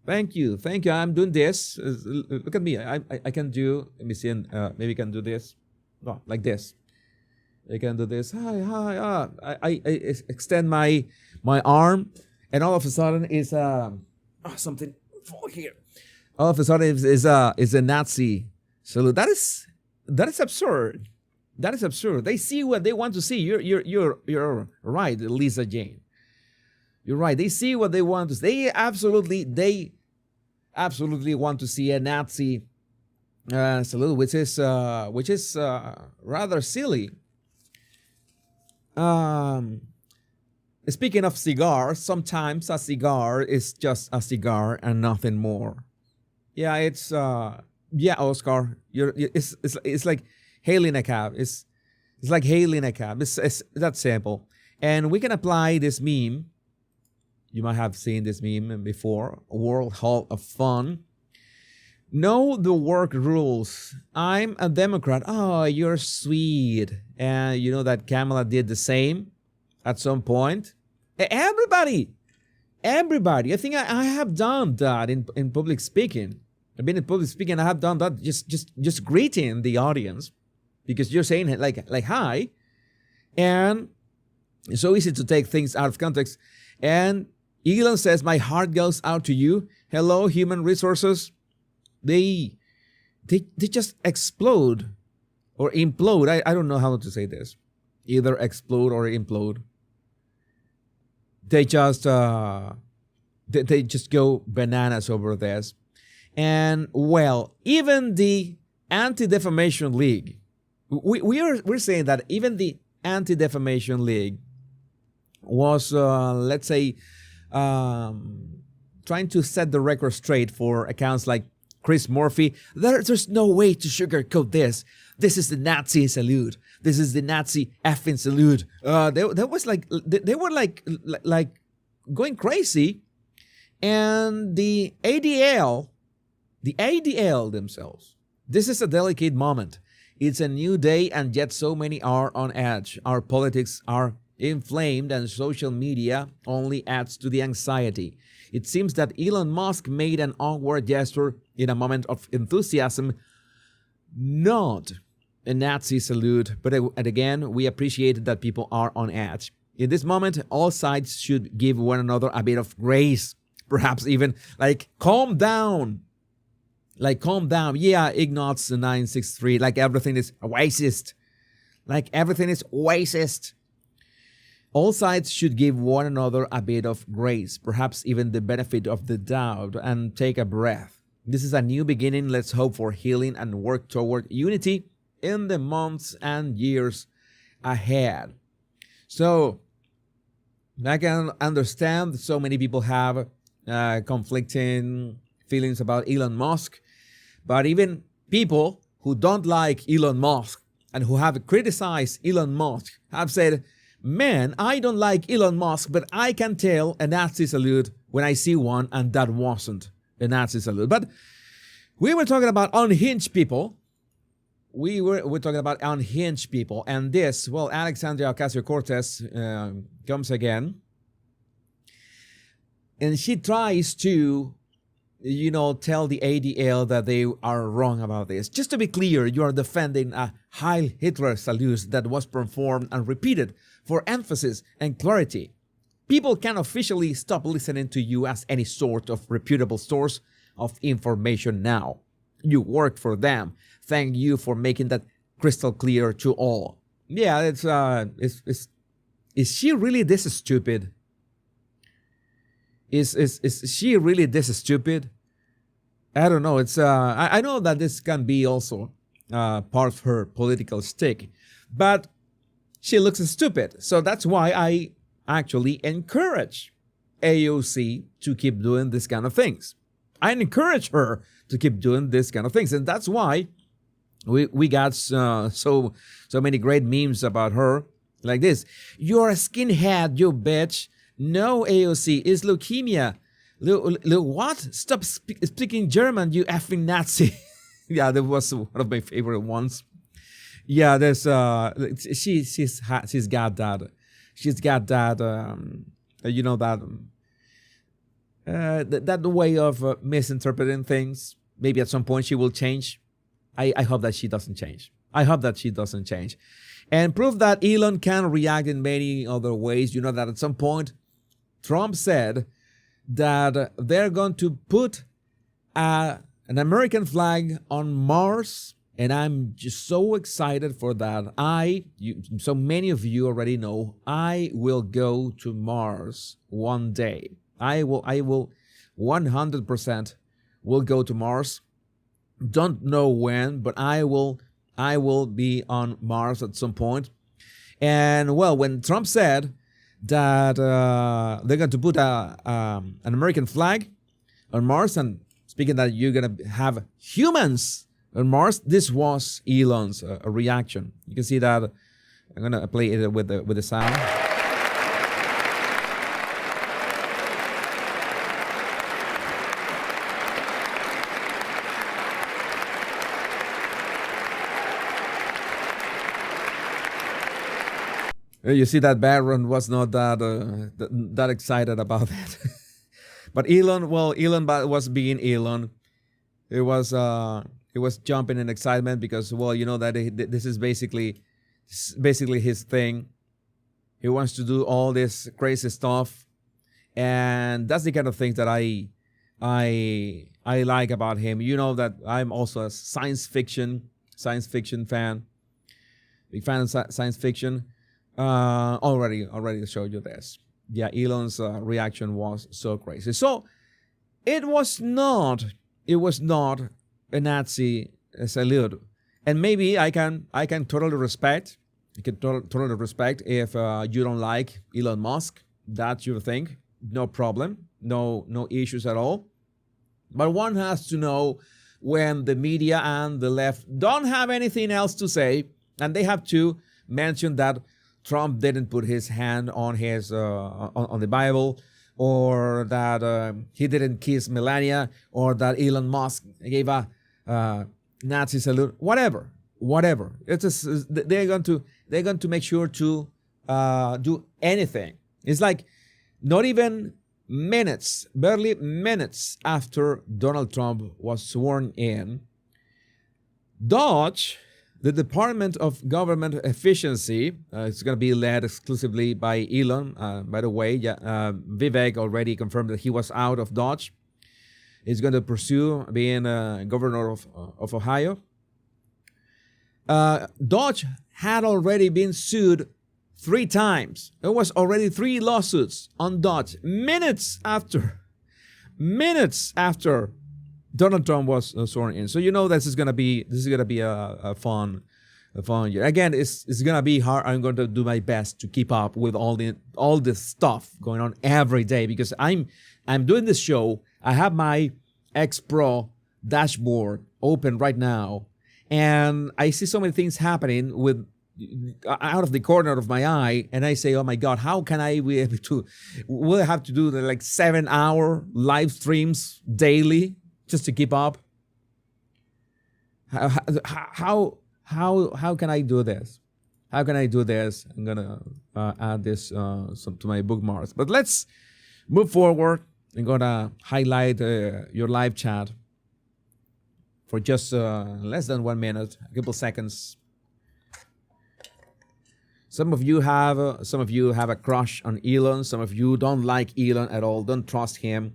Thank you. I'm doing this. Look at me. I can do. Let me see. Maybe I can do this. No, like this. I can do this. Hi. I extend my arm, and all of a sudden is something fall here. All of a sudden is a Nazi salute. That is absurd. That is absurd. They see what they want to see. You're right, Lisa Jane. You're right. They see what they want to see. They absolutely want to see a Nazi salute, which is rather silly. Speaking of cigars, sometimes a cigar is just a cigar and nothing more. Yeah, it's Oscar. It's like hailing a cab. It's like hailing a cab. It's that simple. And we can apply this meme. You might have seen this meme before. World Hall of Fun. Know the work rules. I'm a Democrat. Oh, you're sweet. And you know that Kamala did the same at some point. Everybody. I think I have done that in public speaking. I've been in public speaking. I have done that just greeting the audience because you're saying like hi, and it's so easy to take things out of context. And Elon says, "My heart goes out to you." Hello, human resources. They just explode or implode. I don't know how to say this. Either explode or implode. They just go bananas over this. And well, even the Anti-Defamation League, we're saying that even the Anti-Defamation League was let's say trying to set the record straight for accounts like Chris Murphy. There's no way to sugarcoat this. This is the Nazi salute. This is the Nazi effing salute. They were like going crazy, and the ADL themselves. This is a delicate moment. It's a new day, and yet so many are on edge. Our politics are inflamed, and social media only adds to the anxiety. It seems that Elon Musk made an awkward gesture in a moment of enthusiasm, not a Nazi salute, but again, we appreciate that people are on edge. In this moment, all sides should give one another a bit of grace, perhaps even calm down. Yeah, Ignatz 963, everything is racist. All sides should give one another a bit of grace, perhaps even the benefit of the doubt, and take a breath. This is a new beginning. Let's hope for healing and work toward unity in the months and years ahead. So, I can understand that so many people have conflicting feelings about Elon Musk, but even people who don't like Elon Musk and who have criticized Elon Musk have said, man, I don't like Elon Musk, but I can tell a Nazi salute when I see one, and that wasn't a Nazi salute. But we were talking about unhinged people. We're talking about unhinged people. And this, well, Alexandria Ocasio-Cortez comes again. And she tries to tell the ADL that they are wrong about this. Just to be clear, you are defending a Heil Hitler salute that was performed and repeated for emphasis and clarity. People can officially stop listening to you as any sort of reputable source of information now. You work for them. Thank you for making that crystal clear to all. Yeah, is she really this stupid? Is she really this stupid? I don't know. I know that this can be also part of her political stick, but she looks stupid. So that's why I actually encourage AOC to keep doing this kind of things. I encourage her to keep doing this kind of things, and that's why we got so many great memes about her like this. You're a skinhead, you bitch. No, AOC, it's leukemia. What? Stop speaking German, you effing Nazi. Yeah, that was one of my favorite ones. Yeah, there's she's got that. She's got that. That way of misinterpreting things. Maybe at some point she will change. I hope that she doesn't change. I hope that she doesn't change. And proof that Elon can react in many other ways. You know that at some point, Trump said that they're going to put an American flag on Mars. And I'm just so excited for that. So many of you already know, I will go to Mars one day. I will 100% will go to Mars. Don't know when, but I will be on Mars at some point. And well, when Trump said that they're going to put an American flag on Mars, and speaking that you're going to have humans on Mars, this was Elon's reaction. You can see that. I'm going to play it with the sound. You see that Barron was not that excited about that. But Elon was being Elon. It was jumping in excitement because, well, you know that this is basically his thing. He wants to do all this crazy stuff, and that's the kind of things that I like about him. You know that I'm also a science fiction fan, big fan of science fiction. Already showed you this. Yeah, Elon's reaction was so crazy. So it was not a Nazi salute, and maybe I can totally respect. You can totally respect if you don't like Elon Musk. That's your thing. No problem. No issues at all. But one has to know when the media and the left don't have anything else to say, and they have to mention that Trump didn't put his hand on his on the Bible, or that he didn't kiss Melania, or that Elon Musk gave a Nazi salute. Whatever. It's just, they're going to make sure to do anything. It's like not even minutes, barely minutes after Donald Trump was sworn in, the Department of Government Efficiency, it's going to be led exclusively by Elon. By the way, Vivek already confirmed that he was out of Dodge. He's going to pursue being governor of Ohio. Dodge had already been sued 3 times. There was already 3 lawsuits on Dodge minutes after Donald Trump was sworn in. So you know this is gonna be a fun year. Again, it's gonna be hard. I'm going to do my best to keep up with all this stuff going on every day, because I'm doing this show. I have my X Pro dashboard open right now, and I see so many things happening with out of the corner of my eye, and I say, oh my God, how can I be able to? Will I have to do like 7-hour live streams daily just to keep up? How can I do this? How can I do this? I'm gonna add this to my bookmarks. But let's move forward. I'm gonna highlight your live chat for just less than 1 minute, a couple seconds. Some of you have a crush on Elon. Some of you don't like Elon at all. Don't trust him.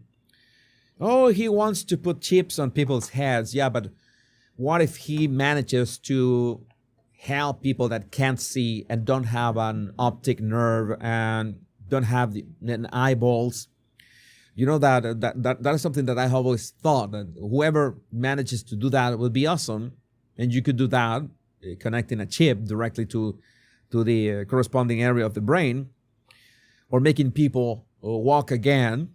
Oh, he wants to put chips on people's heads. Yeah, but what if he manages to help people that can't see and don't have an optic nerve and don't have the eyeballs? You know, that is something that I always thought, that whoever manages to do that will be awesome. And you could do that, connecting a chip directly to the corresponding area of the brain, or making people walk again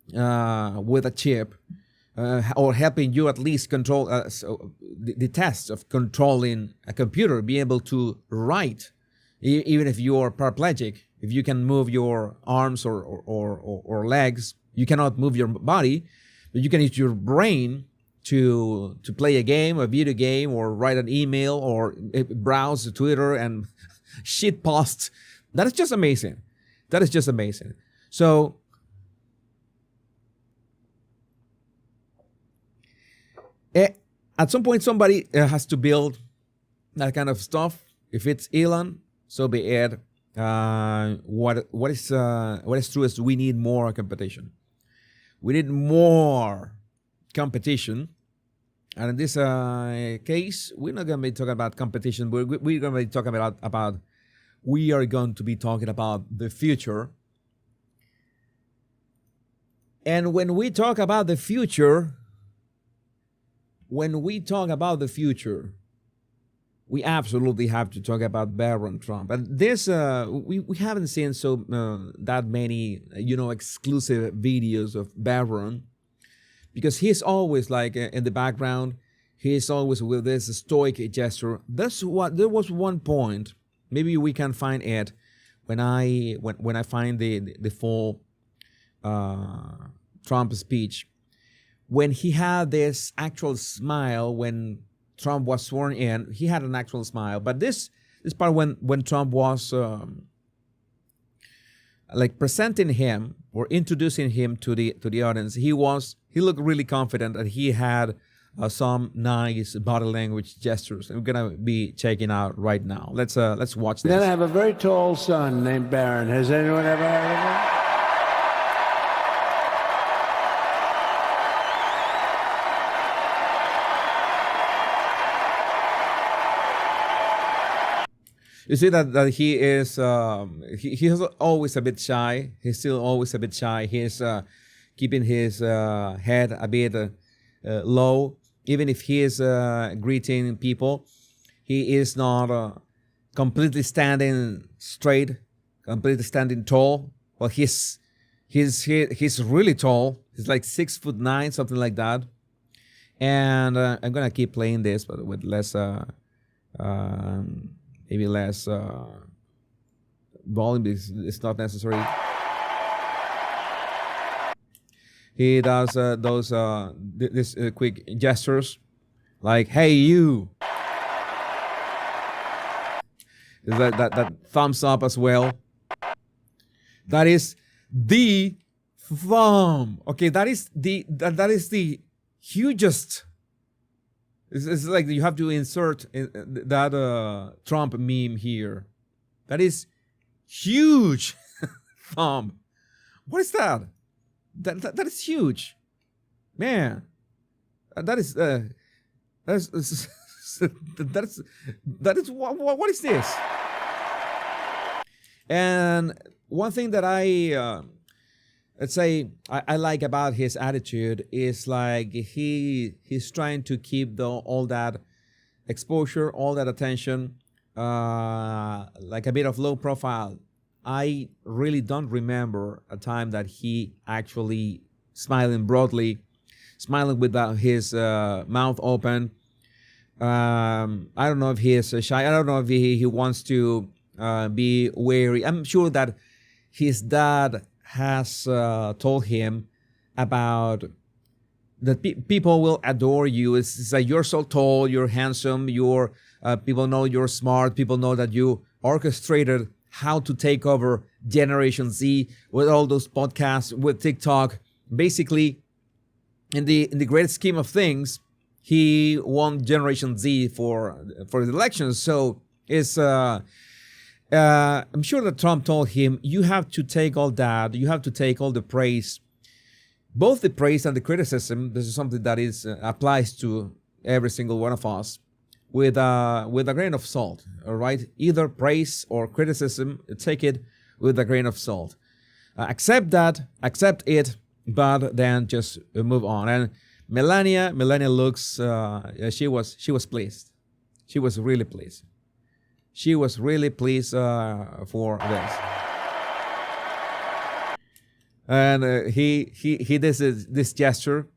with a chip, or helping you at least control the tests of controlling a computer, be able to write, even if you're paraplegic. If you can move your arms or legs, you cannot move your body, but you can use your brain to play a game, a video game, or write an email, or browse Twitter and shit post. That is just amazing. That is just amazing. So at some point, somebody has to build that kind of stuff. If it's Elon, so be it. What is true is we need more competition. We need more competition. And in this case, we're not going to be talking about competition. We're going to be talking about we are going to be talking about the future. And when we talk about the future, we absolutely have to talk about Barron Trump. And this, we haven't seen that many, exclusive videos of Barron, because he's always like in the background. He's always with this stoic gesture. There was one point, maybe we can find it when I find the full Trump speech, when he had this actual smile when Trump was sworn in. He had an actual smile. But this part when Trump was like presenting him or introducing him to the audience, he looked really confident, and he had some nice body language gestures. And we're gonna be checking out right now. Let's watch this. Then I have a very tall son named Barron. Has anyone ever heard of him? You see that he is he's always a bit shy. He's still always a bit shy. He's keeping his head a bit low. Even if he is greeting people, he is not completely standing straight, completely standing tall. Well, he's really tall. He's like 6'9", something like that. And I'm gonna keep playing this, but with less. Maybe less volume, because it's not necessary. He does those quick gestures, like "Hey you." That thumbs up as well. That is the thumb. Okay, that is the hugest. It's like you have to insert that Trump meme here. That is huge thumb. What is that? That is huge, man. That is what is this? And one thing that I like about his attitude is like he's trying to keep all that exposure, all that attention, like a bit of low profile. I really don't remember a time that he actually smiling broadly, smiling with his mouth open. I don't know if he is shy. I don't know if he wants to be wary. I'm sure that his dad has told him about that people will adore you. It's like you're so tall, you're handsome, people know you're smart, people know that you orchestrated how to take over Generation Z with all those podcasts, with TikTok, basically, in the great scheme of things, he won Generation Z for the elections. So it's I'm sure that Trump told him, you have to take all that, you have to take all the praise, both the praise and the criticism. This is something that is applies to every single one of us, with a grain of salt. All right, either praise or criticism, take it with a grain of salt. Accept it, but then just move on. And Melania looks, she was pleased. She was really pleased. She was really pleased for this. And he does this gesture,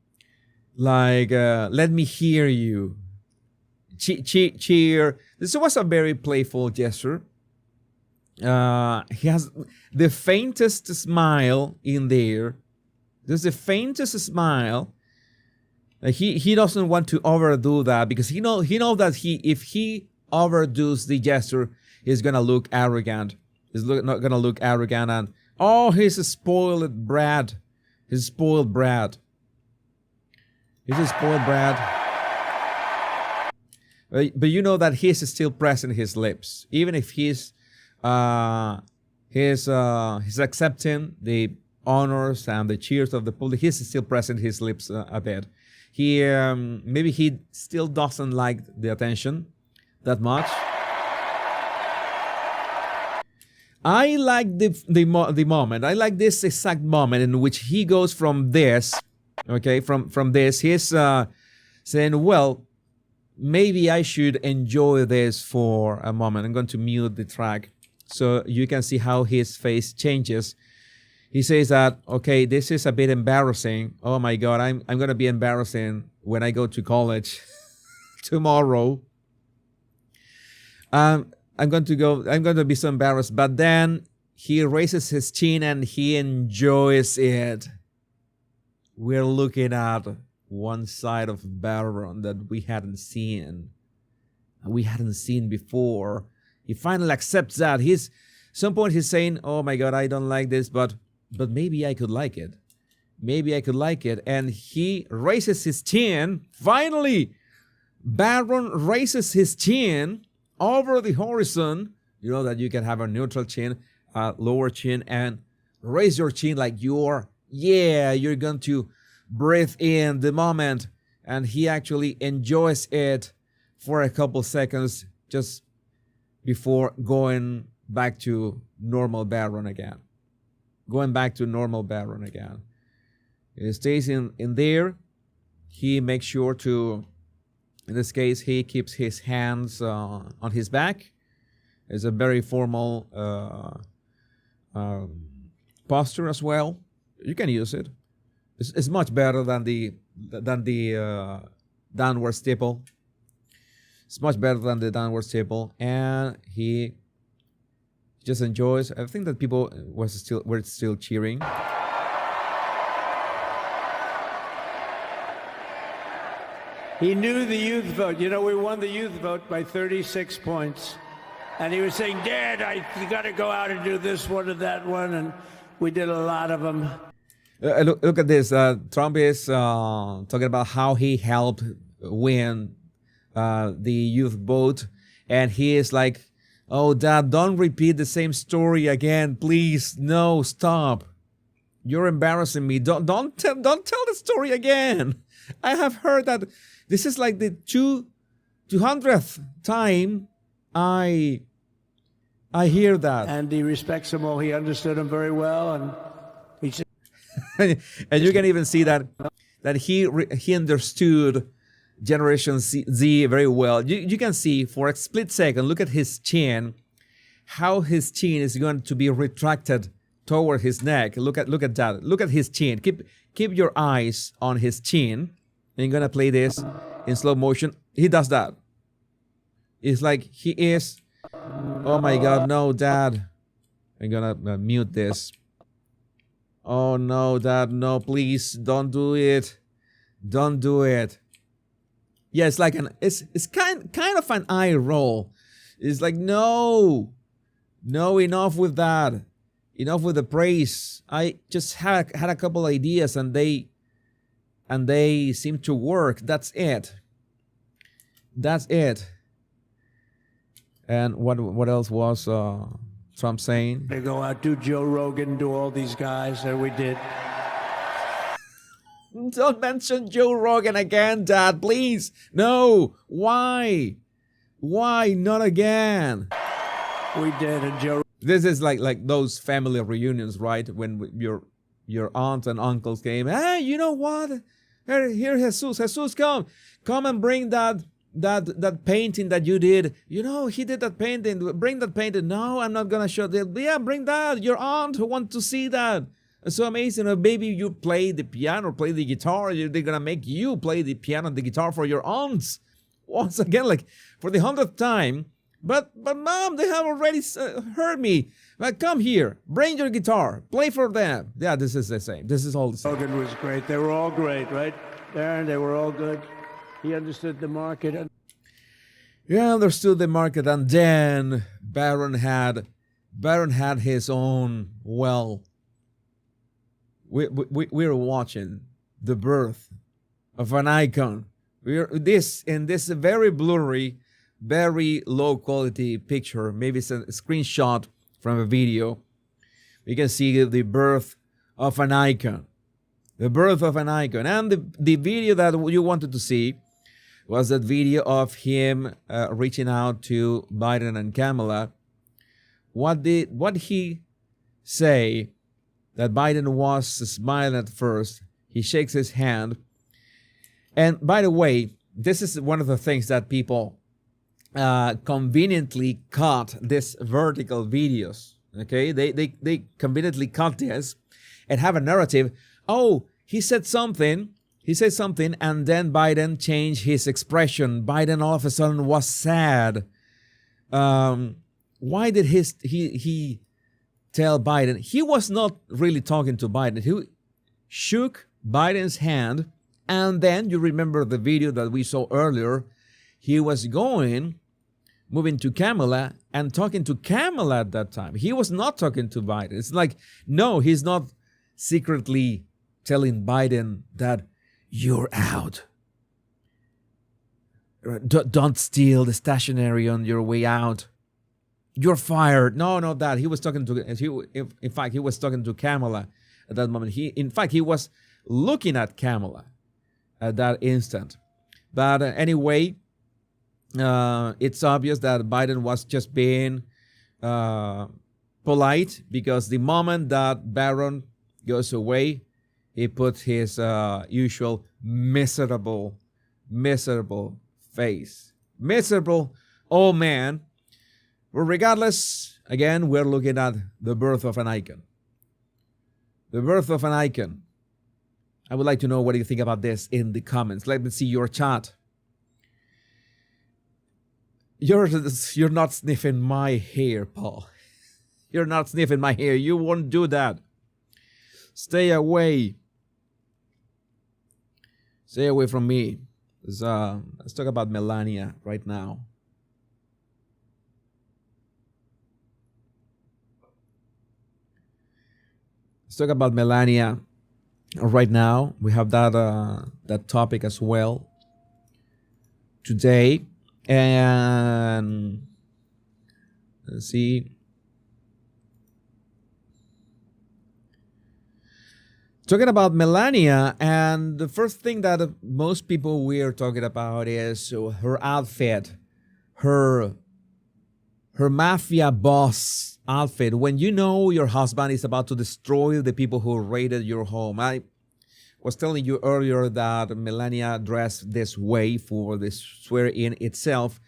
like, let me hear you. Cheer. This was a very playful gesture. He has the faintest smile in there. There's the faintest smile. He doesn't want to overdo that, because he knows that if he overdoes the gesture, he's gonna look arrogant. He's not gonna look arrogant, and he's a spoiled brat. He's a spoiled brat. He's a spoiled brat. But you know that he's still pressing his lips, even if he's accepting the honors and the cheers of the public. He's still pressing his lips a bit. He maybe he still doesn't like the attention that much. I like the moment. I like this exact moment in which he goes from this, okay, from this. He's saying, well, maybe I should enjoy this for a moment. I'm going to mute the track so you can see how his face changes. He says that, okay, this is a bit embarrassing. Oh my God, I'm going to be embarrassing when I go to college tomorrow. I'm going to be so embarrassed. But then he raises his chin and he enjoys it. We're looking at one side of Barron that we hadn't seen before. He finally accepts that. Some point he's saying, oh my God, I don't like this, but maybe I could like it. Maybe I could like it. And he raises his chin. Finally, Barron raises his chin over the horizon. You know that you can have a neutral chin, a lower chin, and raise your chin like you're going to breathe in the moment. And he actually enjoys it for a couple seconds just before going back to normal Barron again. He stays in there. He makes sure to, in this case, he keeps his hands on his back. It's a very formal posture as well. You can use it. It's much better than the downward staple. It's much better than the downward staple, and he just enjoys. I think that people were still cheering. He knew the youth vote. You know, we won the youth vote by 36 points. And he was saying, Dad, you got to go out and do this one and that one. And we did a lot of them. Look at this. Trump is talking about how he helped win the youth vote. And he is like, oh, Dad, don't repeat the same story again. Please, no, stop. You're embarrassing me. Don't tell the story again. I have heard that this is like the 200th time I hear that. And he respects them all. He understood them very well, and he said, and you can even see that he understood Generation Z very well. You can see for a split second, look at his chin, how his chin is going to be retracted toward his neck. Look at that. Look at his chin. Keep your eyes on his chin. And you're gonna play this in slow motion. He does that. It's like he is. Oh my God, no, Dad. I'm gonna mute this. Oh no, Dad, no, please don't do it. Don't do it. Yeah, it's like it's kind of an eye roll. It's like, no, enough with that. enough with the praise. I just had a couple ideas, and they seem to work. That's it. That's it. And what else was Trump saying? They go out, do Joe Rogan, do all these guys, and we did. Don't mention Joe Rogan again, Dad, please. No. Why? Why not again? We did, and Joe. This is like those family reunions, right? When your aunts and uncles came. Hey, you know what? Here, Jesus, come and bring that painting that you did. You know, he did that painting. Bring that painting. No, I'm not gonna show that. Yeah, bring that. Your aunt who wants to see that. It's so amazing. Maybe you play the piano, play the guitar. They're gonna make you play the piano and the guitar for your aunts. Once again, like for the 100th time. But Mom, they have already heard me. Come here, bring your guitar, play for them. Yeah, this is the same. This is all the same. Rogan was great. They were all great, right, Barron? They were all good. He understood the market. Yeah, understood the market, and then Barron had his own. Well, we were watching the birth of an icon. In this very blurry, very low quality picture. Maybe it's a screenshot from a video. We can see the birth of an icon. The birth of an icon. And the video that you wanted to see was that video of him reaching out to Biden and Kamala. What he say? That Biden was smiling at first. He shakes his hand. And by the way, this is one of the things that people conveniently cut these vertical videos. Okay, they conveniently cut this and have a narrative. Oh, he said something, and then Biden changed his expression. Biden all of a sudden was sad. Why did he tell Biden? He was not really talking to Biden. He shook Biden's hand, and then you remember the video that we saw earlier. He was moving to Kamala and talking to Kamala at that time. He was not talking to Biden. It's like, no, he's not secretly telling Biden that you're out. Don't steal the stationery on your way out. You're fired. No, not that. He was talking to. In fact, he was talking to Kamala at that moment. He was looking at Kamala at that instant. But anyway, it's obvious that Biden was just being polite, because the moment that Barron goes away, he put his usual miserable face. Miserable old man. But regardless, again, we're looking at the birth of an icon. The birth of an icon. I would like to know what you think about this in the comments. Let me see your chat. You're not sniffing my hair, Paul. You're not sniffing my hair. You won't do that. Stay away. Stay away from me. Let's talk about Melania right now. Let's talk about Melania right now. We have that topic as well today. And let's see. Talking about Melania, and the first thing that most people we are talking about is her outfit, her mafia boss outfit. When you know your husband is about to destroy the people who raided your home. I was telling you earlier that Melania dressed this way for the swear-in itself,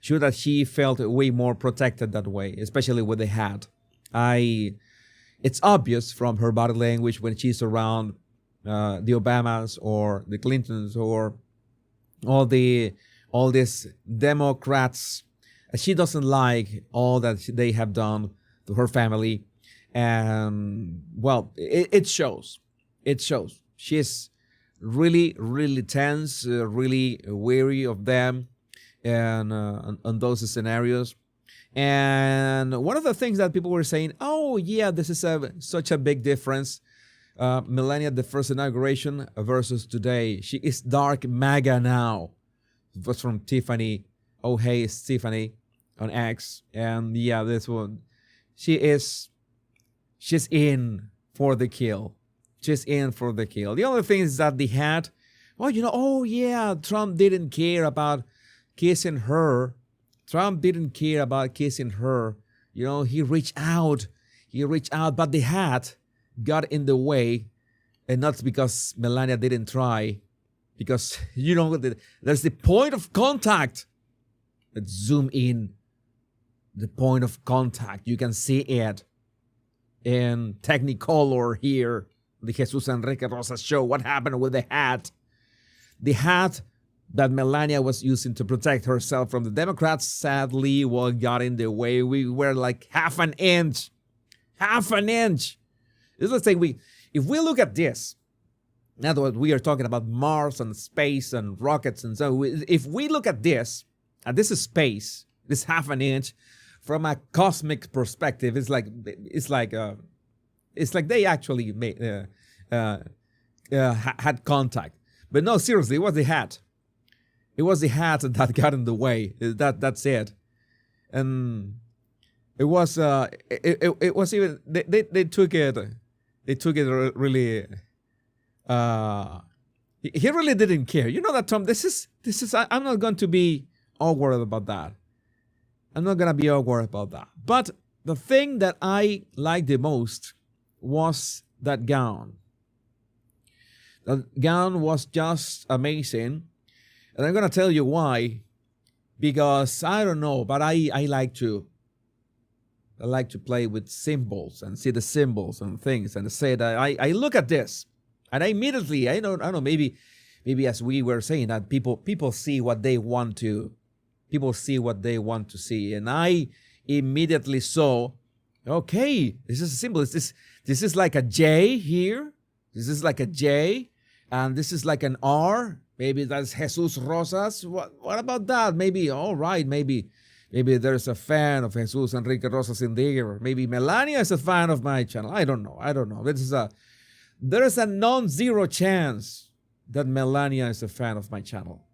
sure that she felt way more protected that way, especially with the hat. It's obvious from her body language when she's around the Obamas or the Clintons or all these Democrats. She doesn't like all that they have done to her family, and well, it shows. It shows. She's really, really tense, really wary of them, and on those scenarios. And one of the things that people were saying, oh yeah, this is such a big difference. Melania, the first inauguration versus today. She is dark MAGA now. It was from Tiffany. Oh hey, it's Tiffany on X. And yeah, this one. She's in for the kill. She's in for the kill. The other thing is that the hat, oh yeah, Trump didn't care about kissing her. Trump didn't care about kissing her. He reached out. But the hat got in the way. And not because Melania didn't try. Because, there's the point of contact. Let's zoom in. The point of contact. You can see it in Technicolor here. The Jesus Enrique Rosas show. What happened with the hat? The hat that Melania was using to protect herself from the Democrats, sadly, got in the way. We were like half an inch. Let's say if we look at this, now that we are talking about Mars and space and rockets and so, if we look at this, and this is space, this half an inch, from a cosmic perspective, it's like they actually had contact. But no, seriously, it was the hat. It was the hat that got in the way. That's it. And it was it was even they took it really. He really didn't care. You know that, Tom. This is. I'm not going to be awkward about that. I'm not gonna be awkward about that. But the thing that I liked the most was that gown. That gown was just amazing. And I'm going to tell you why. Because I don't know, but I like to play with symbols and see the symbols and things and say that I look at this and I immediately, I don't know, maybe as we were saying that people see what they want to, see. And I immediately saw, okay, this is a symbol. This is like a J here. This is like a J. And this is like an R. Maybe that's Jesus Rosas. What about that? Maybe, all right, maybe there's a fan of Jesus Enrique Rosas in there. Maybe Melania is a fan of my channel. I don't know. There is a non-zero chance that Melania is a fan of my channel.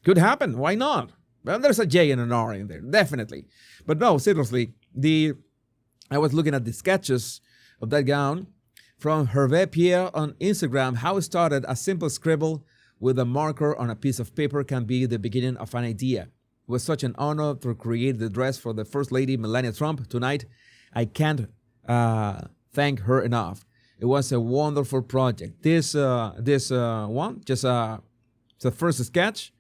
Could happen. Why not? Well, there's a J and an R in there, definitely. But no, seriously, I was looking at the sketches of that gown from Hervé Pierre on Instagram. How it started, a simple scribble with a marker on a piece of paper can be the beginning of an idea. It was such an honor to create the dress for the First Lady, Melania Trump, tonight. I can't thank her enough. It was a wonderful project. This one, just the first sketch,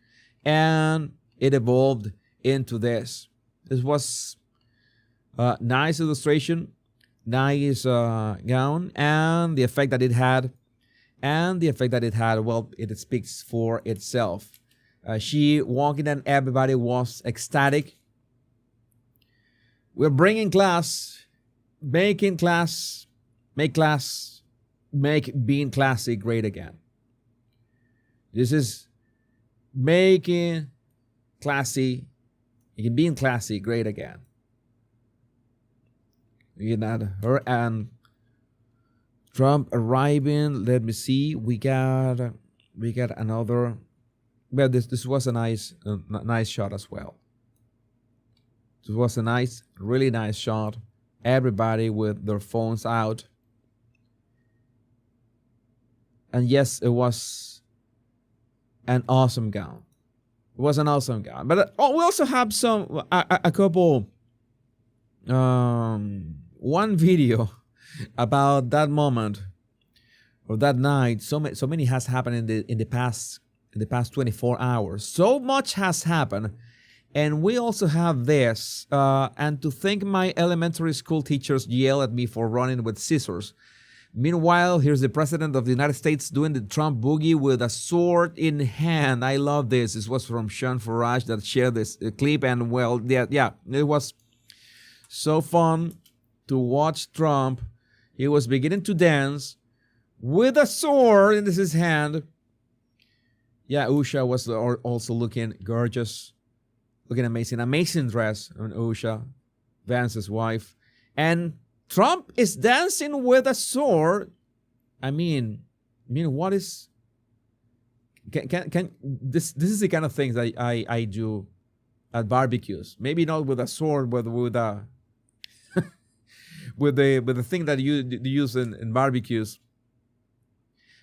and it evolved into this. This was a nice illustration, nice gown, and the effect that it had. Well, it speaks for itself. She walking and everybody was ecstatic. We're bringing class, make being classy great again. This is making being classy great again. You know, her and Trump arriving. Let me see. We got another. Well, this was a nice shot as well. This was a really nice shot. Everybody with their phones out. And yes, it was an awesome gown. It was an awesome gown. But we also have a couple. One video about that moment or that night. So many has happened in the past 24 hours. So much has happened, and we also have this. And to think my elementary school teachers yell at me for running with scissors. Meanwhile, here's the president of the United States doing the Trump boogie with a sword in hand. I love this. This was from Sean Farage that shared this clip, and well, yeah, it was so fun to watch Trump. He was beginning to dance with a sword in his hand. Yeah, Usha was also looking gorgeous. looking amazing. Amazing dress on Usha, Vance's wife. And Trump is dancing with a sword. I mean, what is... Can this is the kind of things I do at barbecues. Maybe not with a sword, but with a with the thing that you use in barbecues.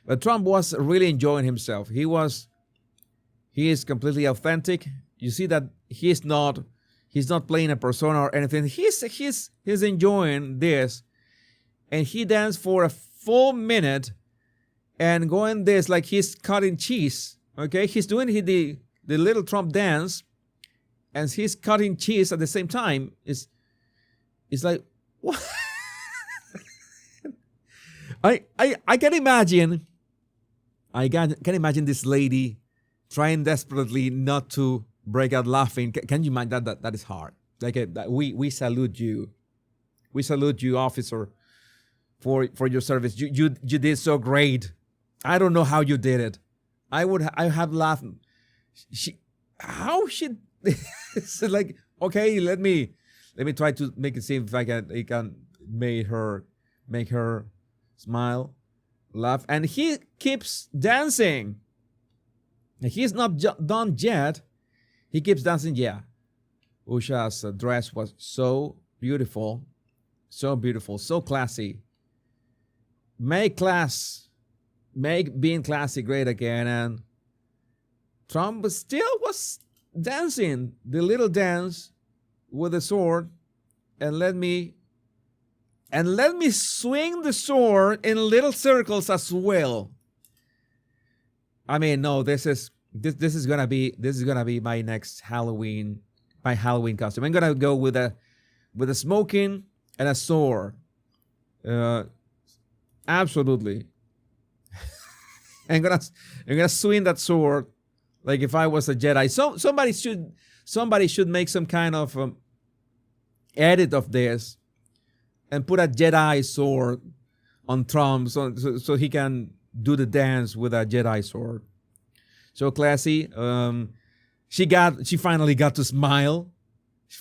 But Trump was really enjoying himself. He is completely authentic. You see that he's not playing a persona or anything. He's enjoying this, and he danced for a full minute. And going this like he's cutting cheese, okay? He's doing the little Trump dance, and he's cutting cheese at the same time. It's like, what? I can imagine. I can imagine this lady trying desperately not to break out laughing. Can you imagine that is hard? Like we salute you, officer, for your service. You did so great. I don't know how you did it. I have laughed. It's like, okay, let me try to make it seem if I can make her smile, laugh, and he keeps dancing. He's not done yet. He keeps dancing. Yeah, Usha's dress was so beautiful, so classy. Make being classy great again. And Trump still was dancing the little dance with the sword, and let me swing the sword in little circles as well. I mean, no, this is gonna be my next Halloween costume. I'm gonna go with a smoking and a sword. Absolutely. I'm gonna swing that sword like if I was a Jedi. So somebody should make some kind of edit of this and put a Jedi sword on Trump so he can do the dance with a Jedi sword. So classy. She finally got to smile.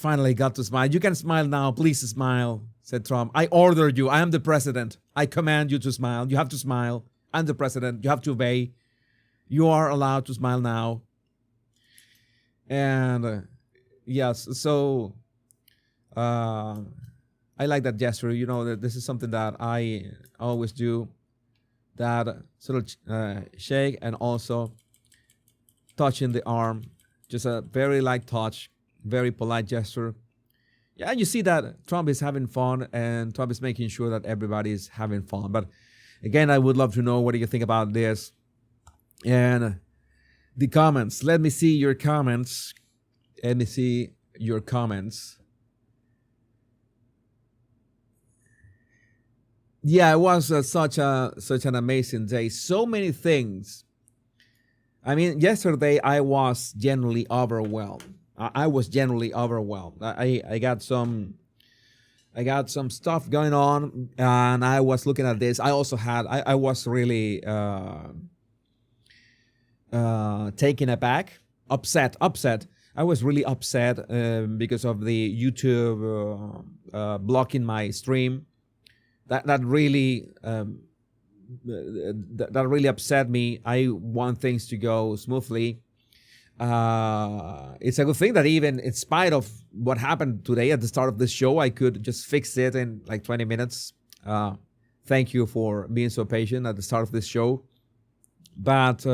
You can smile now. Please smile, said Trump. I order you. I am the president. I command you to smile. You have to smile. I'm the president. You have to obey. You are allowed to smile now. And yes, so I like that gesture. You know, that this is something that I always do. That sort of shake and also touching the arm. Just a very light touch, very polite gesture. Yeah, you see that Trump is having fun, and Trump is making sure that everybody is having fun. But again, I would love to know what do you think about this. And the comments. Let me see your comments. Yeah, it was such an amazing day. So many things. I mean, yesterday I was generally overwhelmed. I was generally overwhelmed. I got some stuff going on, and I was looking at this. I was really taken aback, upset. I was really upset because of the YouTube blocking my stream. That really upset me. I want things to go smoothly. It's a good thing that even in spite of what happened today at the start of this show, I could just fix it in like 20 minutes. Thank you for being so patient at the start of this show. But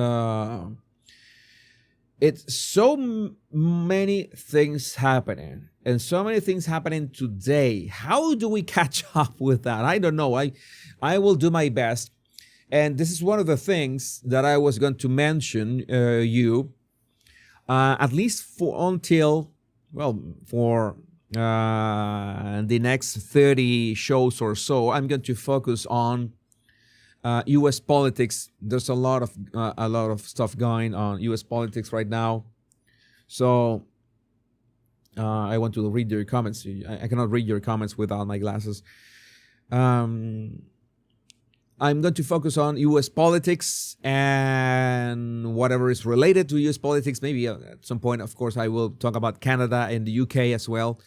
it's so many things happening, and so many things happening today. How do we catch up with that? I don't know. I will do my best. And this is one of the things that I was going to mention at least for the next 30 shows or so. I'm going to focus on U.S. politics. There's a lot of stuff going on U.S. politics right now. So I want to read your comments. I cannot read your comments without my glasses. I'm going to focus on U.S. politics and whatever is related to U.S. politics. Maybe at some point, of course, I will talk about Canada and the U.K. as well.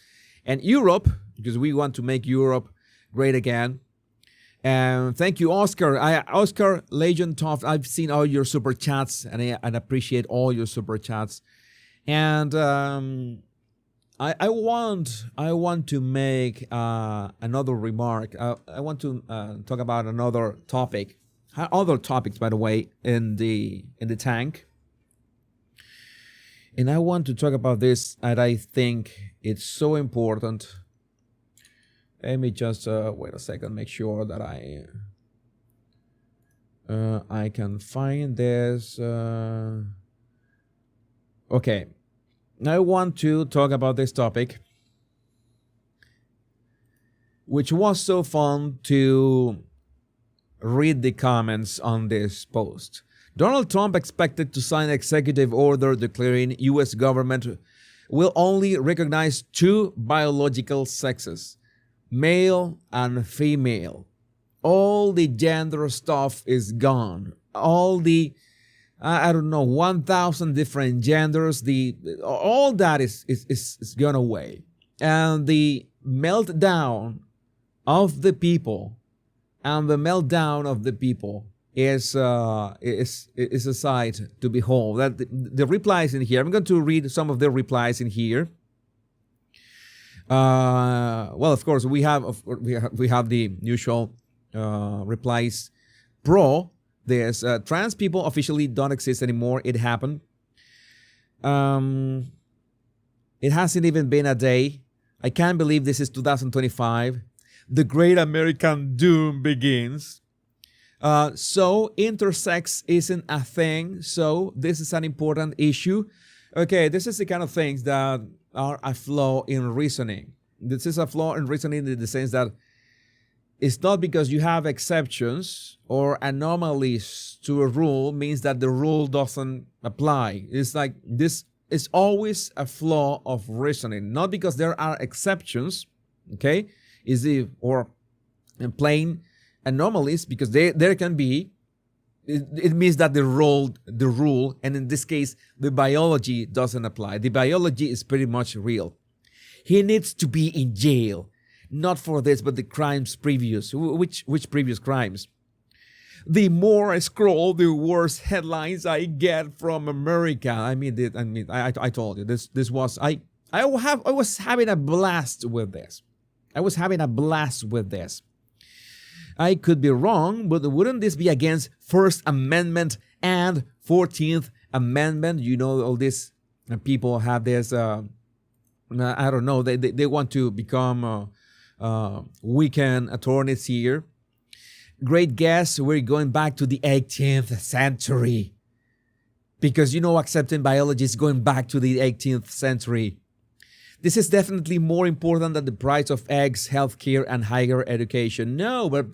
And Europe, because we want to make Europe great again. And thank you, Oscar. Oscar Legend Toft, I've seen all your super chats, and I appreciate all your super chats. And I want to make another remark. I want to talk about another topic. Other topics, by the way, in the tank. And I want to talk about this, and I think it's so important. Let me just wait a second, make sure that I can find this. Okay, I want to talk about this topic, which was so fun to read the comments on this post. Donald Trump expected to sign an executive order declaring U.S. government will only recognize two biological sexes, male and female. All the gender stuff is gone. All the, I don't know, 1,000 different genders, all that is gone away. And the meltdown of the people, is a sight to behold. That the replies in here, I'm going to read some of the replies in here. Well, of course, we have the usual replies pro. There's trans people officially don't exist anymore. It happened. It hasn't even been a day. I can't believe this is 2025. The great American doom begins. So intersex isn't a thing. So this is an important issue. Okay, this is the kind of things that are a flaw in reasoning. This is a flaw in reasoning in the sense that it's not because you have exceptions or anomalies to a rule means that the rule doesn't apply. It's like this is always a flaw of reasoning, not because there are exceptions, okay, or plain anomalies, because there can be. It means that the rule, and in this case, the biology doesn't apply. The biology is pretty much real. He needs to be in jail, not for this, but the crimes previous. Which previous crimes? The more I scroll, the worse headlines I get from America. I told you this was I was having a blast with this. I could be wrong, but wouldn't this be against First Amendment and 14th Amendment? You know, all these people have this, I don't know, they want to become weekend attorneys here. Great guess, we're going back to the 18th century. Because, accepting biology is going back to the 18th century. This is definitely more important than the price of eggs, healthcare, and higher education. No, but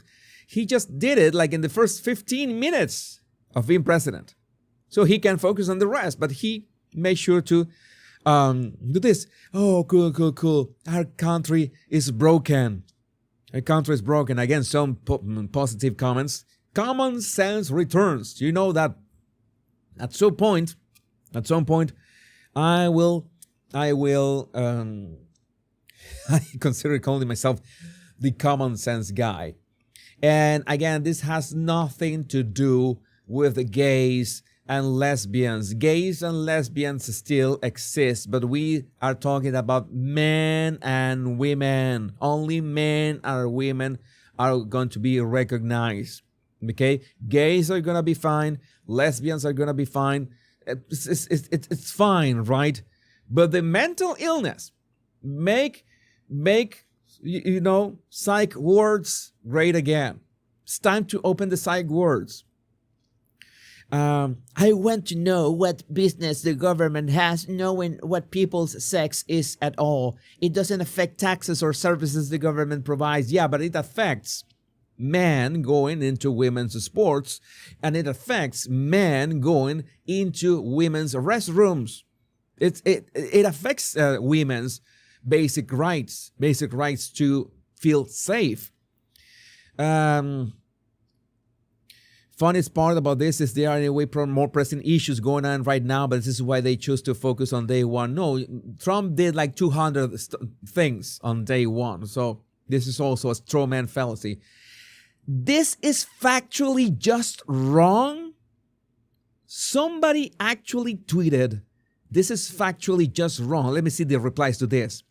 he just did it like in the first 15 minutes of being president. So he can focus on the rest, but he made sure to do this. Oh, cool. Our country is broken. Again, some positive comments. Common sense returns. You know that at some point, I consider calling myself the common sense guy. And again, this has nothing to do with the gays and lesbians. Gays and lesbians still exist, but we are talking about men and women. Only men and women are going to be recognized. Okay? Gays are going to be fine. Lesbians are going to be fine. It's fine, right? But the mental illness, make psych wards great again. It's time to open the psych wards. I want to know what business the government has knowing what people's sex is at all. It doesn't affect taxes or services the government provides. Yeah, but it affects men going into women's sports, and it affects men going into women's restrooms. It affects women's basic rights to feel safe. Funniest part about this is there are anyway more pressing issues going on right now, but this is why they choose to focus on day one. No, Trump did like 200 things on day one. So this is also a straw man fallacy. This is factually just wrong. Somebody actually tweeted, this is factually just wrong. Let me see the replies to this.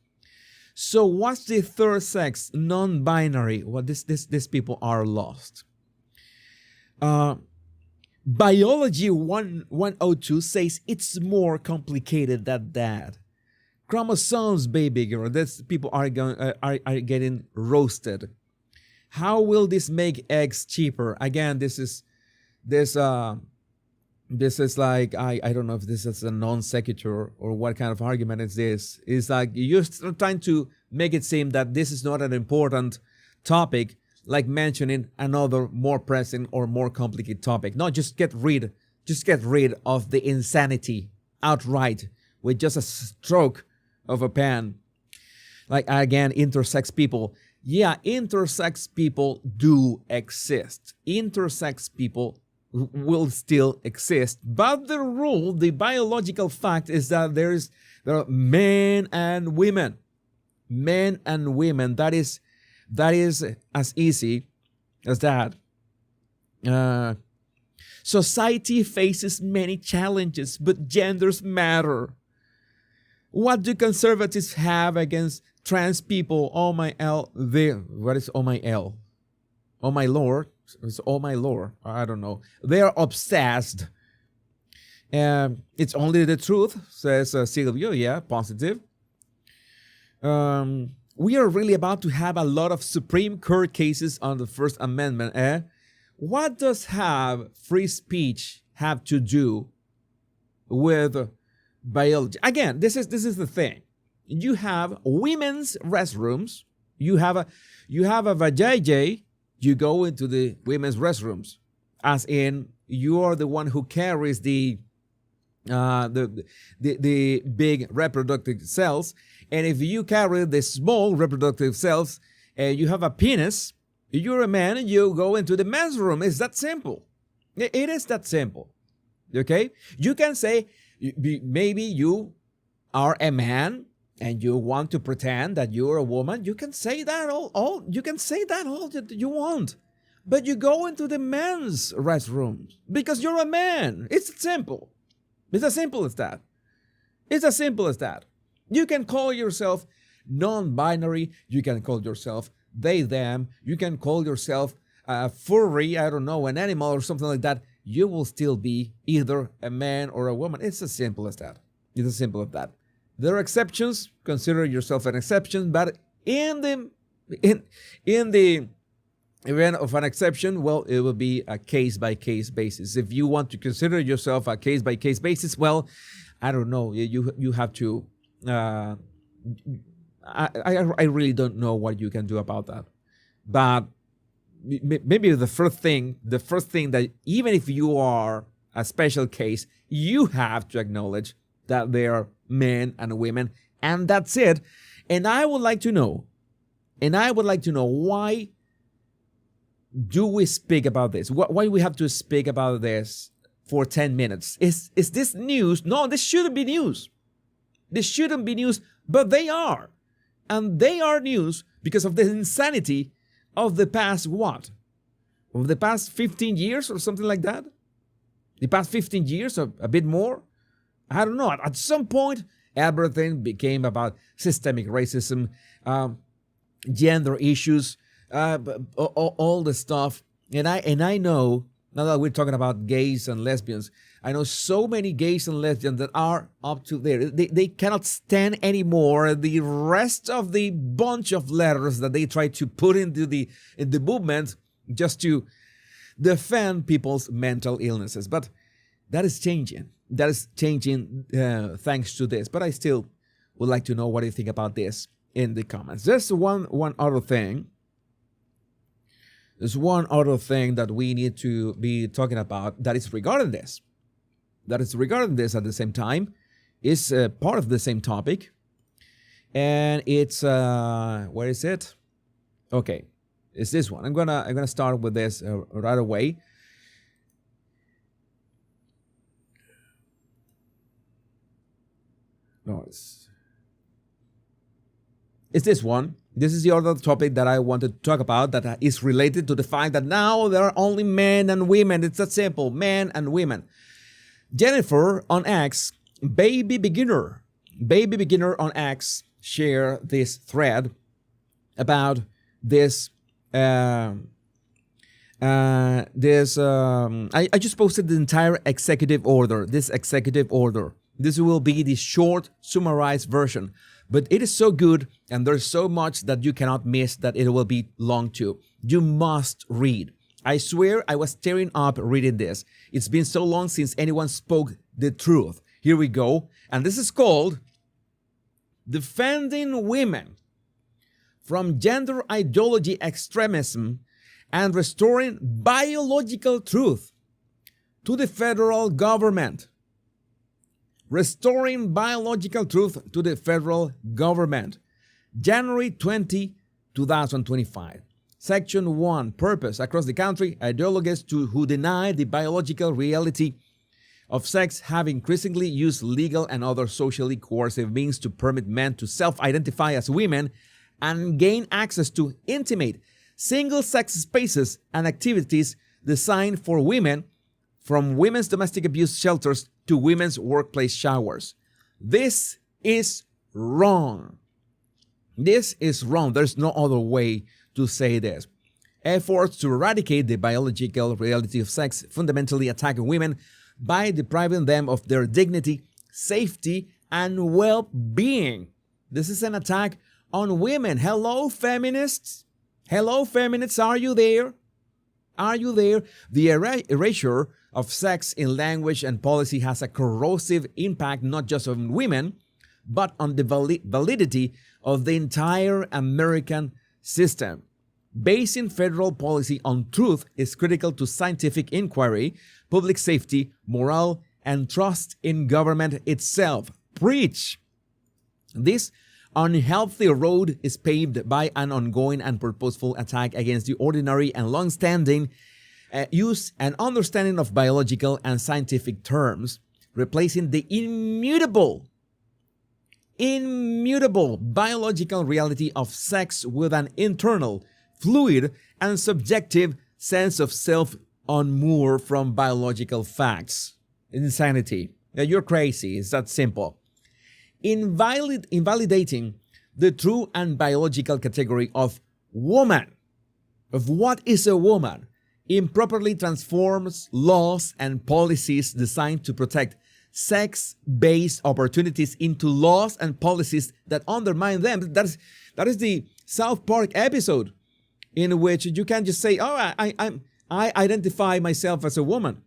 So what's the third sex, non-binary? Well, these people are lost. Biology 102 says it's more complicated than that. Chromosomes, baby girl. That's people are getting roasted. How will this make eggs cheaper? Again, this is like I don't know if this is a non sequitur or what kind of argument is this. It's like you're trying to make it seem that this is not an important topic, like mentioning another more pressing or more complicated topic. No, just get rid of the insanity outright with just a stroke of a pen. Like again, intersex people. Yeah, intersex people do exist. Intersex people will still exist. But the rule, the biological fact is that there are men and women. Men and women. That is as easy as that. Society faces many challenges, but genders matter. What do conservatives have against trans people? Oh my L. What is oh my L? Oh my Lord. It's oh my Lord. I don't know. They are obsessed. It's only the truth, says Silvio. Yeah, positive. We are really about to have a lot of Supreme Court cases on the First Amendment. What does free speech have to do with biology? Again, this is the thing. You have women's restrooms. You have a vajayjay. You go into the women's restrooms, as in you are the one who carries the big reproductive cells. And if you carry the small reproductive cells and you have a penis, you're a man and you go into the men's room. It's that simple. It is that simple. Okay? You can say, maybe you are a man and you want to pretend that you're a woman. You can say that all that you want. But you go into the men's restrooms because you're a man. It's simple. It's as simple as that. It's as simple as that. You can call yourself non-binary. You can call yourself they, them. You can call yourself furry, I don't know, an animal or something like that. You will still be either a man or a woman. It's as simple as that. It's as simple as that. There are exceptions. Consider yourself an exception. But in the event of an exception, well, it will be a case-by-case basis. If you want to consider yourself a case-by-case basis, well, I don't know. You have to... I really don't know what you can do about that. But maybe the first thing that even if you are a special case, you have to acknowledge that they are men and women, and that's it. And I would like to know why do we speak about this? Why do we have to speak about this for 10 minutes? Is this news? No, this shouldn't be news. This shouldn't be news, but they are. And they are news because of the insanity of the past what? Of the past 15 years or something like that? The past 15 years or a bit more? I don't know. At some point, everything became about systemic racism, gender issues, all the stuff. And I know, now that we're talking about gays and lesbians, I know so many gays and lesbians that are up to there. They cannot stand anymore the rest of the bunch of letters that they try to put into the movement just to defend people's mental illnesses. But that is changing. That is changing thanks to this. But I still would like to know what you think about this in the comments. There's one other thing. There's one other thing that we need to be talking about that is regarding this. That is regarding this at the same time. Is part of the same topic. And it's, where is it? Okay, it's this one. I'm gonna start with this right away. No, it's this one. This is the other topic that I wanted to talk about that is related to the fact that now there are only men and women. It's that simple, men and women. Jennifer on X, baby beginner on X, share this thread about this. I just posted the entire executive order. This executive order. This will be the short, summarized version. But it is so good, and there's so much that you cannot miss that it will be long too. You must read. I swear I was tearing up reading this. It's been so long since anyone spoke the truth. Here we go. And this is called Defending Women from Gender Ideology Extremism and Restoring Biological Truth to the Federal Government. Restoring Biological Truth to the Federal Government. January 20, 2025. Section 1. Purpose. Across the country, ideologists who deny the biological reality of sex have increasingly used legal and other socially coercive means to permit men to self-identify as women and gain access to intimate, single-sex spaces and activities designed for women, from women's domestic abuse shelters to women's workplace showers. This is wrong. This is wrong. There's no other way to say this. Efforts to eradicate the biological reality of sex fundamentally attack women by depriving them of their dignity, safety, and well-being. This is an attack on women. Hello, feminists. Hello, feminists. Are you there? Are you there? The erasure of sex in language and policy has a corrosive impact not just on women, but on the validity of the entire American system. Basing federal policy on truth is critical to scientific inquiry, public safety, morale, and trust in government itself. Preach! This unhealthy road is paved by an ongoing and purposeful attack against the ordinary and long-standing use and understanding of biological and scientific terms, replacing the immutable biological reality of sex with an internal, fluid, and subjective sense of self unmoored from biological facts. Insanity. You're crazy. It's that simple. Invalidating the true and biological category of woman, of what is a woman, improperly transforms laws and policies designed to protect sex-based opportunities into laws and policies that undermine them. That is the South Park episode in which you can't just say, oh, I identify myself as a woman,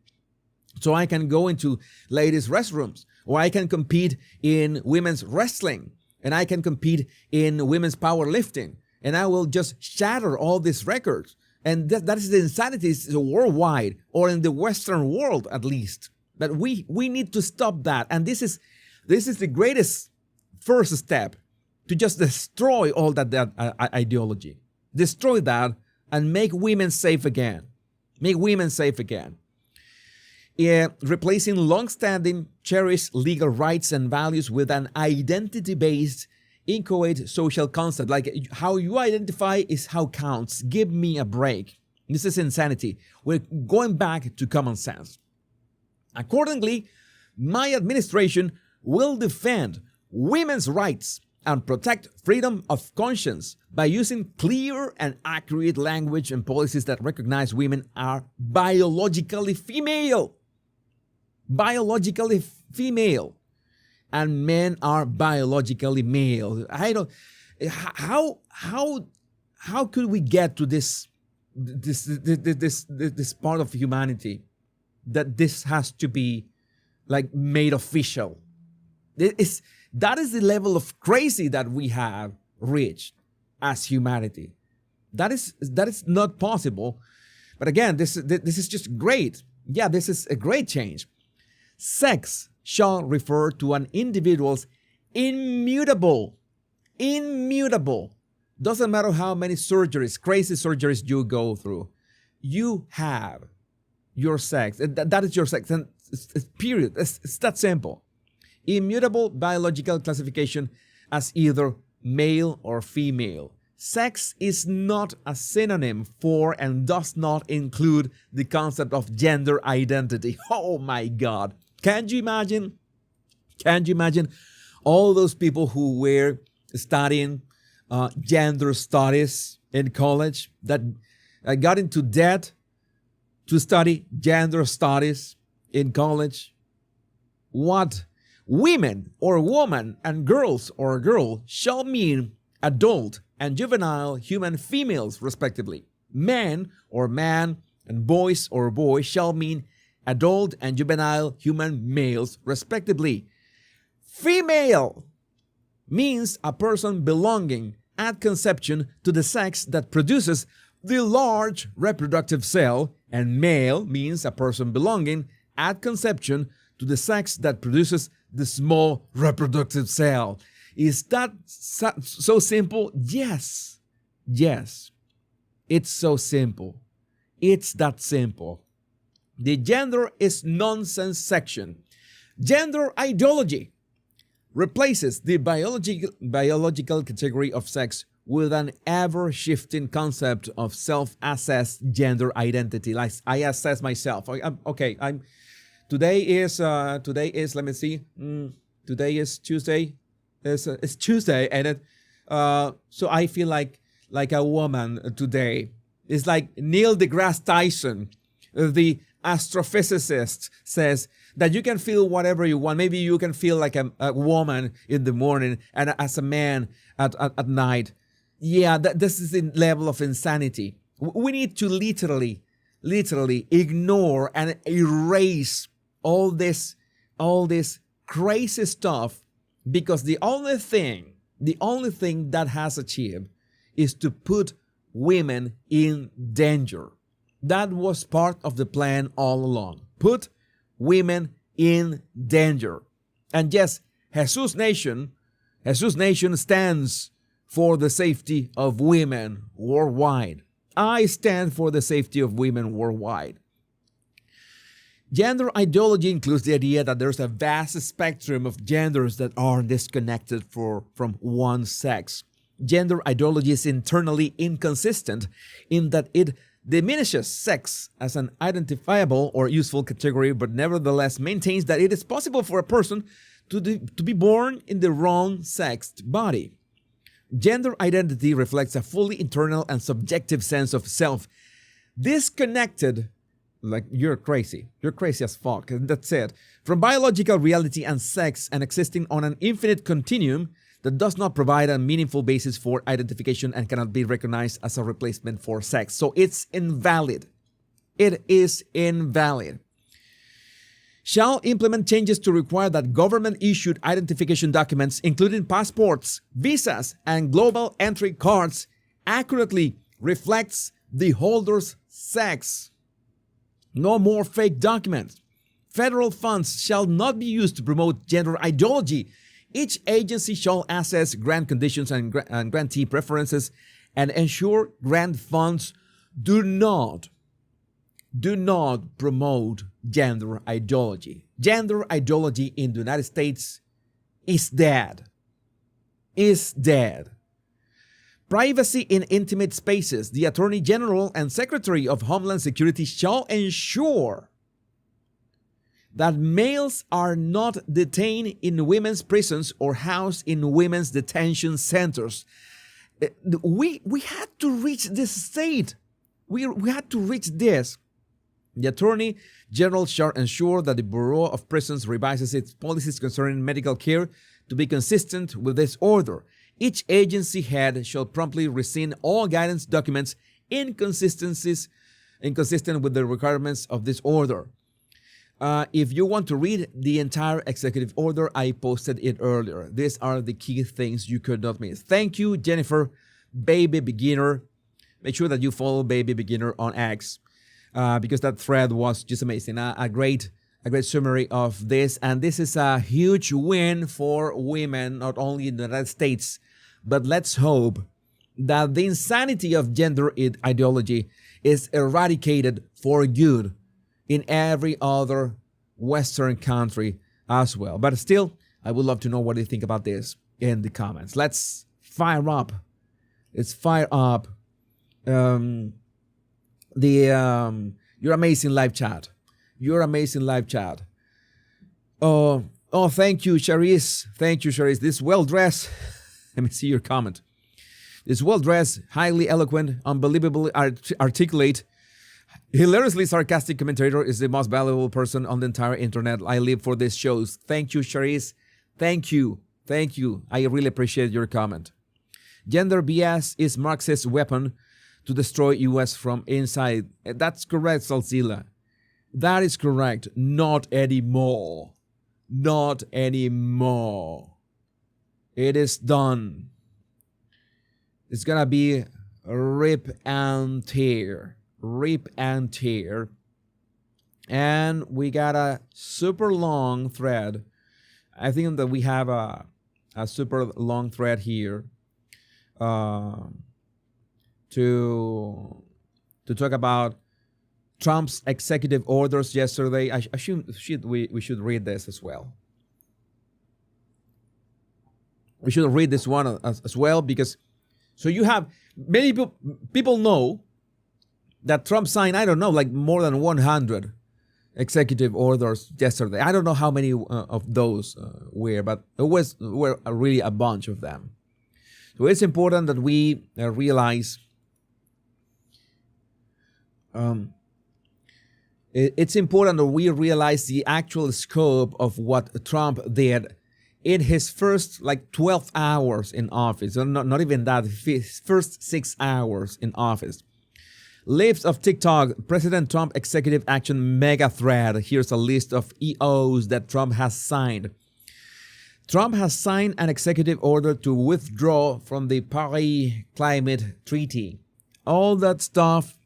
so I can go into ladies' restrooms, or I can compete in women's wrestling, and I can compete in women's powerlifting, and I will just shatter all these records. And that is the insanity. It's worldwide, or in the Western world at least. But we need to stop that. And this is the greatest first step to just destroy all that ideology. Destroy that and make women safe again. Make women safe again. Replacing long-standing, cherished legal rights and values with an identity-based, inchoate social concept. Like how you identify is how counts. Give me a break. This is insanity. We're going back to common sense. Accordingly, my administration will defend women's rights and protect freedom of conscience by using clear and accurate language and policies that recognize women are biologically female. Biologically female. And men are biologically male. I don't. How could we get to this part of humanity that this has to be like made official? That is the level of crazy that we have reached as humanity. That is not possible. But again, this is just great. Yeah, this is a great change. Sex shall refer to an individual's immutable. Doesn't matter how many surgeries, crazy surgeries you go through. You have your sex. That is your sex. And it's period. It's that simple. immutable biological classification as either male or female. Sex is not a synonym for and does not include the concept of gender identity. Oh my God. Can you imagine? Can you imagine all those people who were studying gender studies in college that got into debt to study gender studies in college? What women or woman and girls or girl shall mean adult and juvenile human females respectively. Men or man and boys or boy shall mean adult and juvenile human males respectively. Female means a person belonging at conception to the sex that produces the large reproductive cell, and male means a person belonging at conception to the sex that produces the small reproductive cell. Is that so simple? Yes. Yes. It's so simple. It's that simple. The gender is nonsense section. Gender ideology replaces the biological category of sex with an ever-shifting concept of self-assessed gender identity. Like, I assess myself. Today is let me see. Today is Tuesday. It's Tuesday, and so I feel like a woman today. It's like Neil deGrasse Tyson, the astrophysicist, says that you can feel whatever you want. Maybe you can feel like a woman in the morning and as a man at night. Yeah, this is the level of insanity. We need to literally ignore and erase all this crazy stuff, because the only thing that has achieved is to put women in danger. That was part of the plan all along. Put women in danger. And yes, Jesus Nation stands for the safety of women worldwide. I stand for the safety of women worldwide. Gender ideology includes the idea that there's a vast spectrum of genders that are disconnected from one sex. Gender ideology is internally inconsistent in that it diminishes sex as an identifiable or useful category, but nevertheless maintains that it is possible for a person to be born in the wrong sexed body. Gender identity reflects a fully internal and subjective sense of self, disconnected, like you're crazy as fuck, and that's it, from biological reality and sex, and existing on an infinite continuum that does not provide a meaningful basis for identification and cannot be recognized as a replacement for sex. So it's invalid. It is invalid. Shall implement changes to require that government-issued identification documents, including passports, visas, and global entry cards, accurately reflects the holder's sex. No more fake documents. Federal funds shall not be used to promote gender ideology. Each agency shall assess grant conditions and grantee preferences and ensure grant funds do not promote gender ideology. Gender ideology in the United States is dead. Is dead. Privacy in intimate spaces. The Attorney General and Secretary of Homeland Security shall ensure that males are not detained in women's prisons or housed in women's detention centers. We had to reach this state. We had to reach this. The Attorney General shall ensure that the Bureau of Prisons revises its policies concerning medical care to be consistent with this order. Each agency head shall promptly rescind all guidance documents inconsistent with the requirements of this order. If you want to read the entire executive order, I posted it earlier. These are the key things you could not miss. Thank you, Jennifer, Baby Beginner. Make sure that you follow Baby Beginner on X, because that thread was just amazing. A great summary of this. And this is a huge win for women, not only in the United States, but let's hope that the insanity of gender ideology is eradicated for good in every other Western country as well. But still, I would love to know what you think about this in the comments. Let's fire up. Let's fire up your amazing live chat. Your amazing live chat. Oh, thank you, Charisse. Thank you, Charisse. This well-dressed, let me see your comment. This well-dressed, highly eloquent, unbelievably articulate, hilariously sarcastic commentator is the most valuable person on the entire internet. I live for these shows. Thank you, Charisse. Thank you. Thank you. I really appreciate your comment. Gender BS is Marxist weapon to destroy U.S. from inside. That's correct, Salzila. That is correct. Not anymore. Not anymore. It is done. It's gonna be rip and tear. Rip and tear. And we got a super long thread. I think that we have a super long thread here to talk about Trump's executive orders yesterday. We should read this as well. We should read this one as well, because so you have many people know that Trump signed, I don't know, like more than 100 executive orders yesterday. I don't know how many of those were, but were really a bunch of them. So it's important that we realize it's important that we realize the actual scope of what Trump did in his first 12 hours in office. Not even that, his first 6 hours in office. Lives of TikTok, President Trump executive action mega thread. Here's a list of EOs that Trump has signed. Trump has signed an executive order to withdraw from the Paris Climate Treaty. All that stuff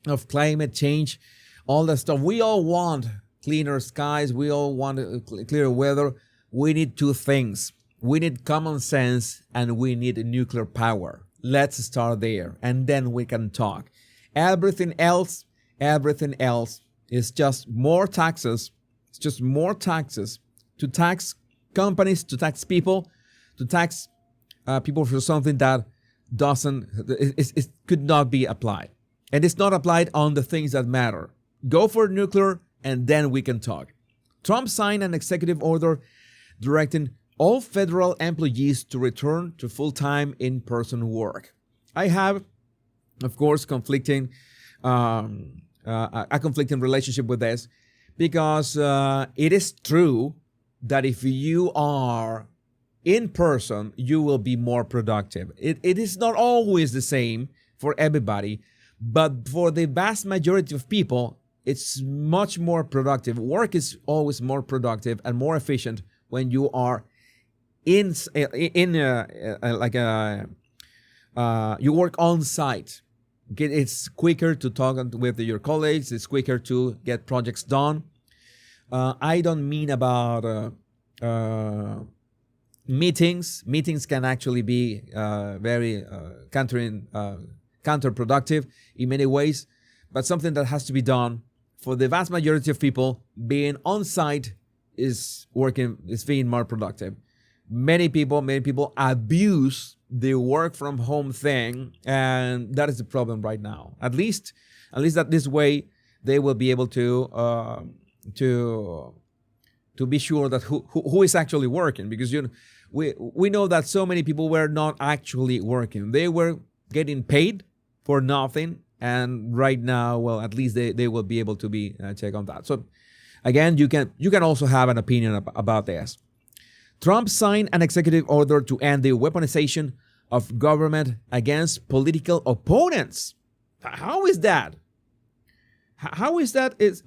of climate change, all that stuff. We all want cleaner skies. We all want clearer weather. We need two things. We need common sense and we need nuclear power. Let's start there and then we can talk. Everything else is just more taxes. It's just more taxes to tax companies, to tax people, to tax people for something that it could not be applied. And it's not applied on the things that matter. Go for nuclear and then we can talk. Trump signed an executive order directing all federal employees to return to full-time in-person work. I have, of course, a conflicting relationship with this, because it is true that if you are in person, you will be more productive. It is not always the same for everybody, but for the vast majority of people, it's much more productive. Work is always more productive and more efficient when you are you work on site. It's quicker to talk with your colleagues. It's quicker to get projects done. I don't mean about meetings. Meetings can actually be very counterproductive in many ways, but something that has to be done for the vast majority of people, being on site is being more productive. Many people abuse the work from home thing, and that is the problem right now. At least that this way they will be able to be sure that who is actually working, because we know that so many people were not actually working. They were getting paid for nothing, and right now, well, at least they will be able to be check on that. So again, you can also have an opinion about this. Trump signed an executive order to end the weaponization of government against political opponents. How is that? How is that? Is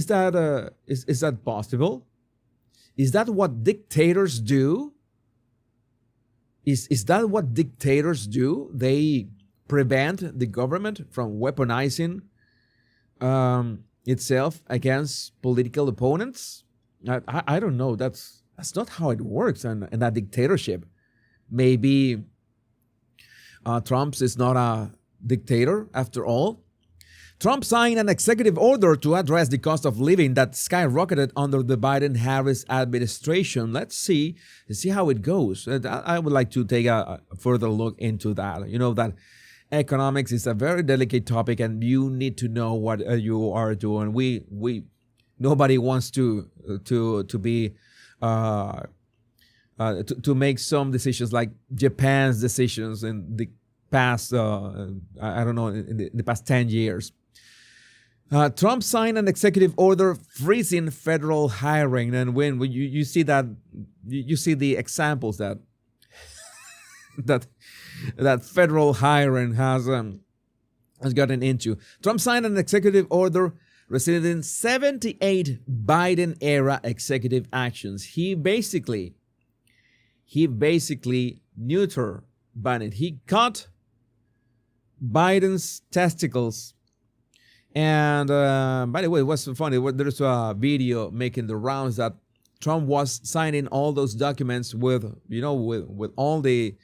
that possible? Is that what dictators do? Is that what dictators do? They prevent the government from weaponizing itself against political opponents? I don't know. That's not how it works in that dictatorship. Maybe Trump is not a dictator after all. Trump signed an executive order to address the cost of living that skyrocketed under the Biden-Harris administration. Let's see how it goes. I would like to take a further look into that. You know that economics is a very delicate topic, and you need to know what you are doing. Nobody wants to be to make some decisions like Japan's decisions in the past. I don't know, in the past 10 years. Trump signed an executive order freezing federal hiring, and when you see that, you see the examples that that federal hiring has gotten into. Trump signed an executive order rescinding 78 Biden-era executive actions. He basically neutered Biden. He cut Biden's testicles. And by the way, it was funny. There's a video making the rounds that Trump was signing all those documents with all the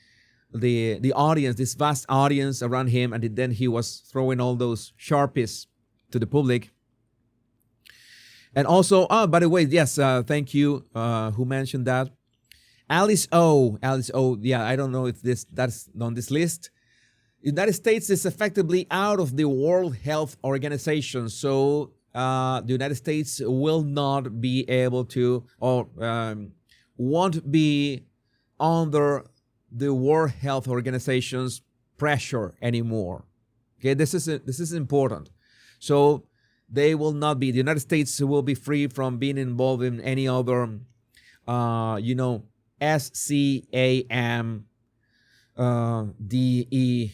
audience, this vast audience around him, and then he was throwing all those Sharpies to the public. And also, by the way, yes, thank you. Who mentioned that? Alice O. Yeah, I don't know if that's on this list. United States is effectively out of the World Health Organization, so the United States will not be able to, or won't be under the World Health Organization's pressure anymore. Okay, this is important. So they will not be. The United States will be free from being involved in any other, SCAM, DEMIC.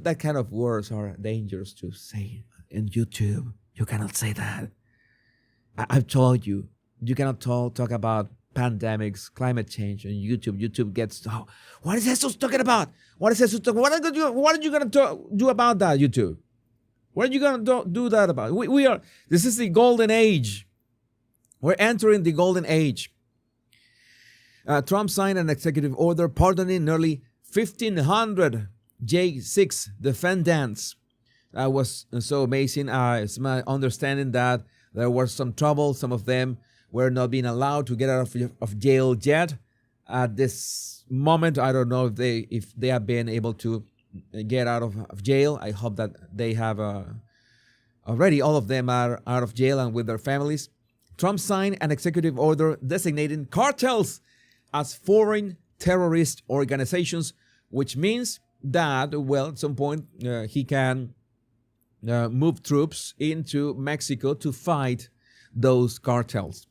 That kind of words are dangerous to say in YouTube. You cannot say that. I've told you, you cannot talk about pandemics, climate change on YouTube. YouTube gets, what is Jesus talking about? What is Jesus talking? What are you going to do about that, YouTube? What are you going to do that about? This is the golden age. We're entering the golden age. Trump signed an executive order pardoning nearly 1,500 J6 defendants. That was so amazing. It's my understanding that there was some trouble. Some of them were not being allowed to get out of jail yet. At this moment, I don't know if they have been able to get out of jail. I hope that they have already. All of them are out of jail and with their families. Trump signed an executive order designating cartels as foreign terrorist organizations, which means that, at some point, he can move troops into Mexico to fight those cartels.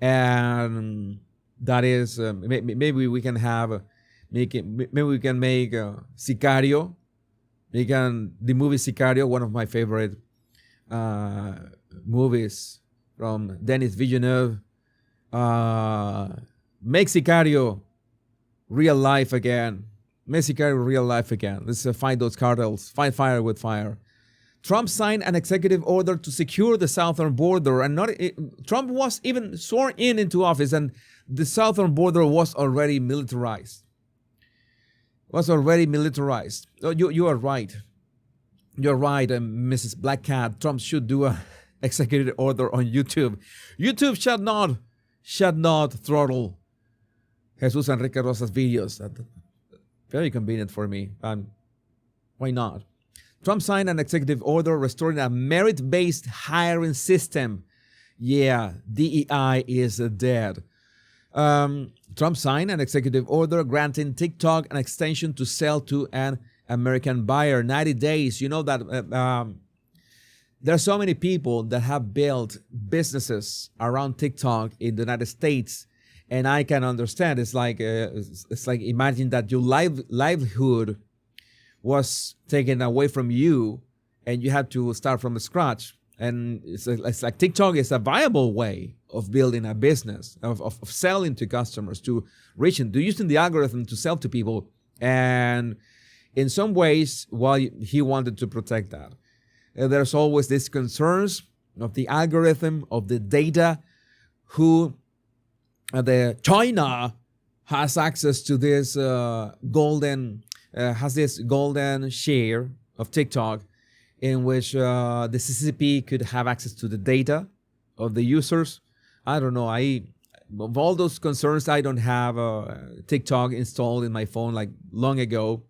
And that is, maybe we can make Sicario, the movie Sicario, one of my favorite movies from Denis Villeneuve, make Sicario real life again. Make Sicario real life again. Let's fight those cartels. Fight fire with fire. Trump signed an executive order to secure the southern border, and Trump was even sworn into office, and the southern border was already militarized. Oh, you are right. You're right, Mrs. Black Cat. Trump should do an executive order on YouTube. YouTube should not throttle Jesus Enrique Rosa's videos. Very convenient for me. Why not? Trump signed an executive order restoring a merit-based hiring system. Yeah, DEI is dead. Trump signed an executive order granting TikTok an extension to sell to an American buyer. 90 days. You know that there are so many people that have built businesses around TikTok in the United States, and I can understand. It's like imagine that your livelihood was taken away from you, and you had to start from scratch. And it's like TikTok is a viable way of building a business, of selling to customers, to reaching, to using the algorithm to sell to people. And in some ways, he wanted to protect that. There's always these concerns of the algorithm, of the data, the China has access to this golden has this golden share of TikTok in which the CCP could have access to the data of the users. I don't know. Of all those concerns, I don't have TikTok installed in my phone like long ago.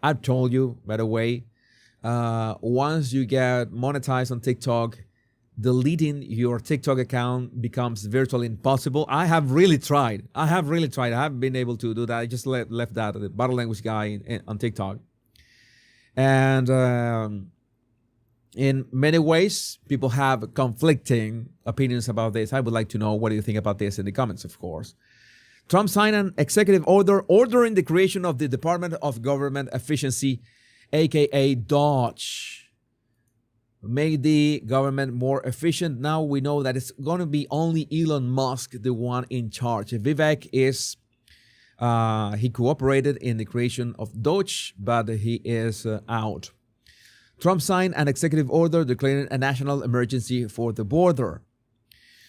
I've told you, by the way, once you get monetized on TikTok, deleting your TikTok account becomes virtually impossible. I have really tried. I haven't been able to do that. I just left that, the body language guy on TikTok. And in many ways, people have conflicting opinions about this. I would like to know, what do you think about this in the comments, of course. Trump signed an executive order ordering the creation of the Department of Government Efficiency, aka DOGE. Make the government more efficient. Now we know that it's going to be only Elon Musk, the one in charge. Vivek is, he cooperated in the creation of DOGE, but he is out. Trump signed an executive order declaring a national emergency for the border.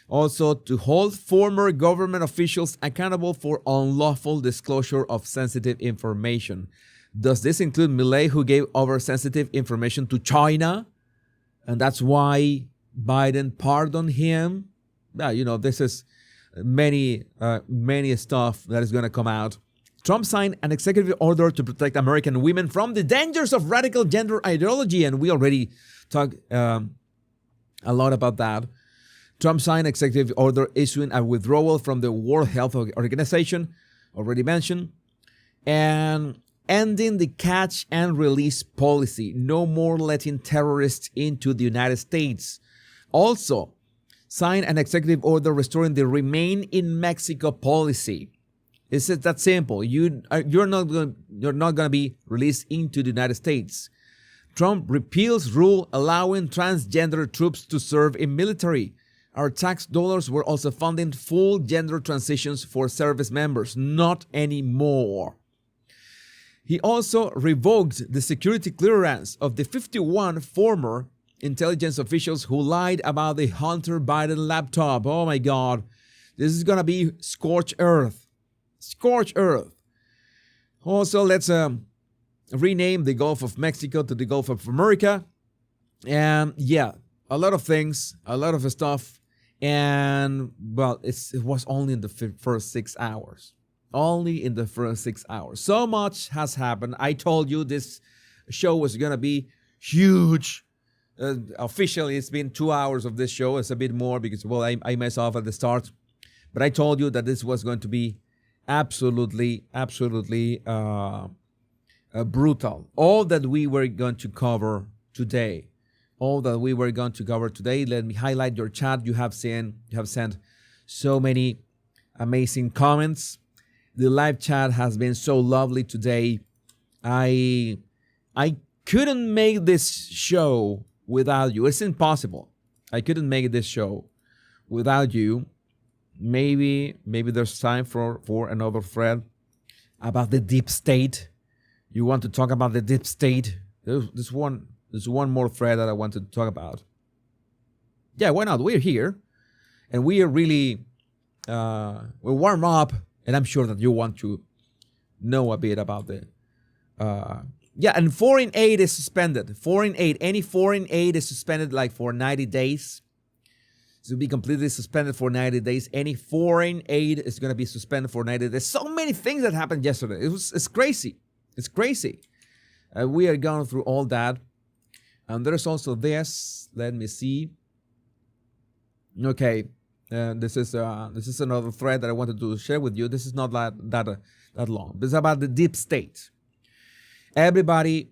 Also, to hold former government officials accountable for unlawful disclosure of sensitive information. Does this include Milei, who gave over sensitive information to China? And that's why Biden pardoned him. You know, this is many stuff that is going to come out. Trump signed an executive order to protect American women from the dangers of radical gender ideology. And we already talked a lot about that. Trump signed executive order issuing a withdrawal from the World Health Organization, already mentioned, and ending the catch and release policy. No more letting terrorists into the United States. Also, signed an executive order restoring the Remain in Mexico policy. It's just that simple. You're not going to be released into the United States. Trump repeals rule allowing transgender troops to serve in military. Our tax dollars were also funding full gender transitions for service members. Not anymore. He also revoked the security clearance of the 51 former intelligence officials who lied about the Hunter Biden laptop. Oh my God. This is going to be scorched earth. Scorched earth. Also, let's rename the Gulf of Mexico to the Gulf of America. And yeah, a lot of things, a lot of stuff. And well, it was only in the first 6 hours. Only in the first 6 hours. So much has happened. I told you this show was going to be huge. Officially, it's been 2 hours of this show. It's a bit more because, well, I messed off at the start. But I told you that this was going to be absolutely brutal. All that we were going to cover today. Let me highlight your chat. You have sent so many amazing comments. The live chat has been so lovely today. I couldn't make this show without you. It's impossible. I couldn't make this show without you. Maybe there's time for another thread about the deep state. You want to talk about the deep state? There's one more thread that I want to talk about. Yeah, why not? We're here, and we are really we warm up, and I'm sure that you want to know a bit about the. And foreign aid is suspended. Any foreign aid is suspended like for 90 days. It will be completely suspended for 90 days. Any foreign aid is going to be suspended for 90 days. So many things that happened yesterday. It's crazy. It's crazy. We are going through all that. And there's also this. Let me see. Okay. This is another thread that I wanted to share with you. This is not that long. It's about the deep state. Everybody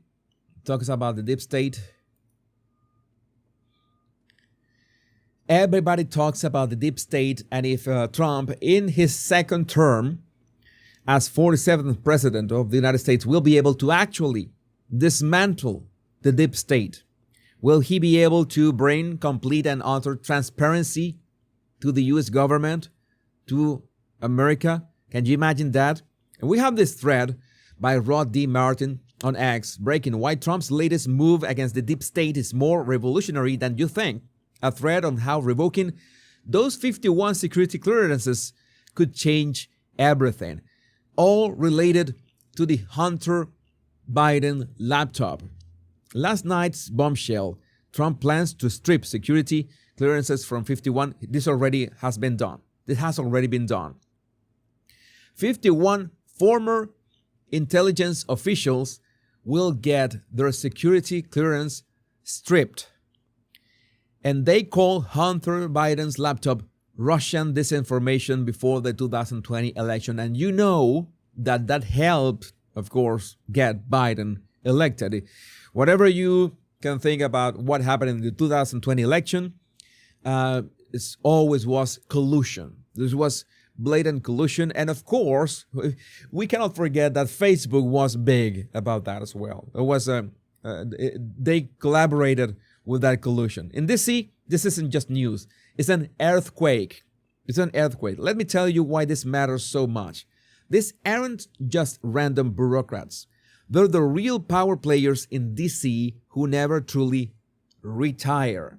talks about the deep state. Everybody talks about the deep state, and if Trump, in his second term as 47th president of the United States, will be able to actually dismantle the deep state, will he be able to bring complete and utter transparency to the U.S. government, to America? Can you imagine that? And we have this thread by Rod D. Martin on X, breaking why Trump's latest move against the deep state is more revolutionary than you think. A thread on how revoking those 51 security clearances could change everything. All related to the Hunter Biden laptop. Last night's bombshell. Trump plans to strip security clearances from 51. This already has been done. This has already been done. 51 former intelligence officials will get their security clearance stripped. And they call Hunter Biden's laptop Russian disinformation before the 2020 election. And you know that that helped, of course, get Biden elected. Whatever you can think about what happened in the 2020 election, it always was collusion. This was blatant collusion. And of course, we cannot forget that Facebook was big about that as well. It was they collaborated with that collusion. In DC, this isn't just news. It's an earthquake. It's an earthquake. Let me tell you why this matters so much. These aren't just random bureaucrats. They're the real power players in DC who never truly retire.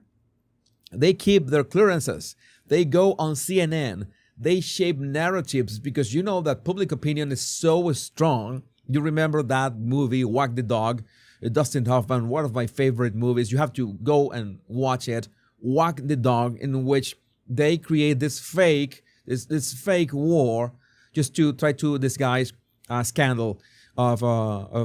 They keep their clearances. They go on CNN. They shape narratives because you know that public opinion is so strong. You remember that movie, Wag the Dog, Dustin Hoffman, one of my favorite movies. You have to go and watch it, Wag the Dog, in which they create this fake war just to try to disguise a scandal of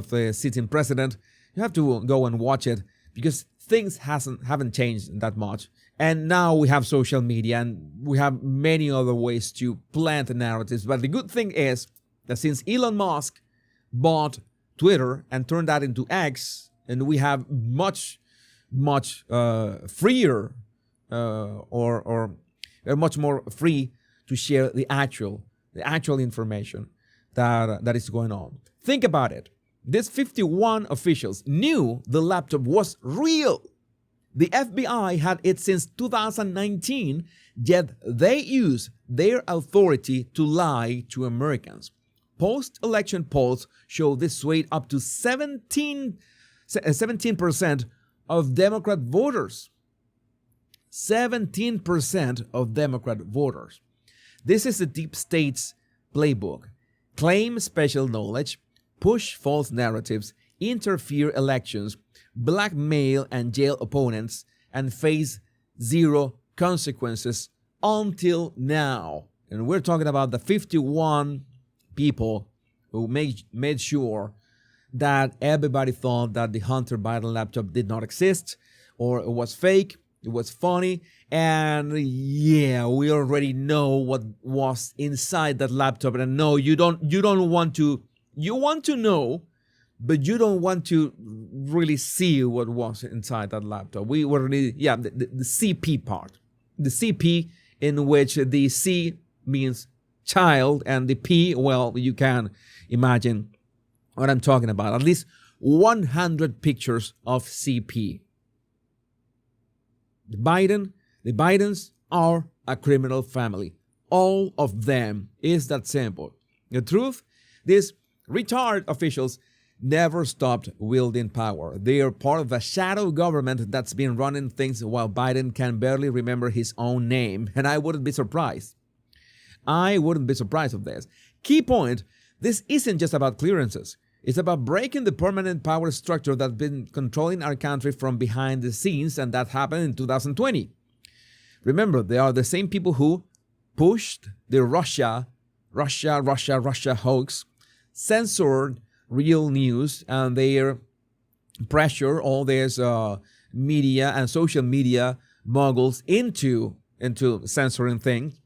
the sitting president. You have to go and watch it because things haven't changed that much. And now we have social media and we have many other ways to plant the narratives. But the good thing is that since Elon Musk bought Twitter and turned that into X, and we have much freer or much more free to share the actual information that is going on. Think about it. These 51 officials knew the laptop was real. The FBI had it since 2019, yet they use their authority to lie to Americans. Post-election polls show this swayed up to 17% of Democrat voters. 17% of Democrat voters. This is the deep state's playbook. Claim special knowledge, push false narratives, interfere elections, blackmail and jail opponents, and face zero consequences until now. And we're talking about the 51 people who made sure that everybody thought that the Hunter Biden laptop did not exist, or it was fake, it was funny, and yeah, we already know what was inside that laptop. And no, you want to know, but you don't want to really see what was inside that laptop. We were really, the CP part. The CP, in which the C means child and the P, well, you can imagine what I'm talking about. At least 100 pictures of CP. The Bidens are a criminal family. All of them. Is that simple. The truth, these retired officials never stopped wielding power. They are part of a shadow government that's been running things while Biden can barely remember his own name. And I wouldn't be surprised. Of this. Key point, this isn't just about clearances. It's about breaking the permanent power structure that's been controlling our country from behind the scenes, and that happened in 2020. Remember, they are the same people who pushed the Russia hoax, censored real news, and their pressure all these media and social media moguls into censoring things,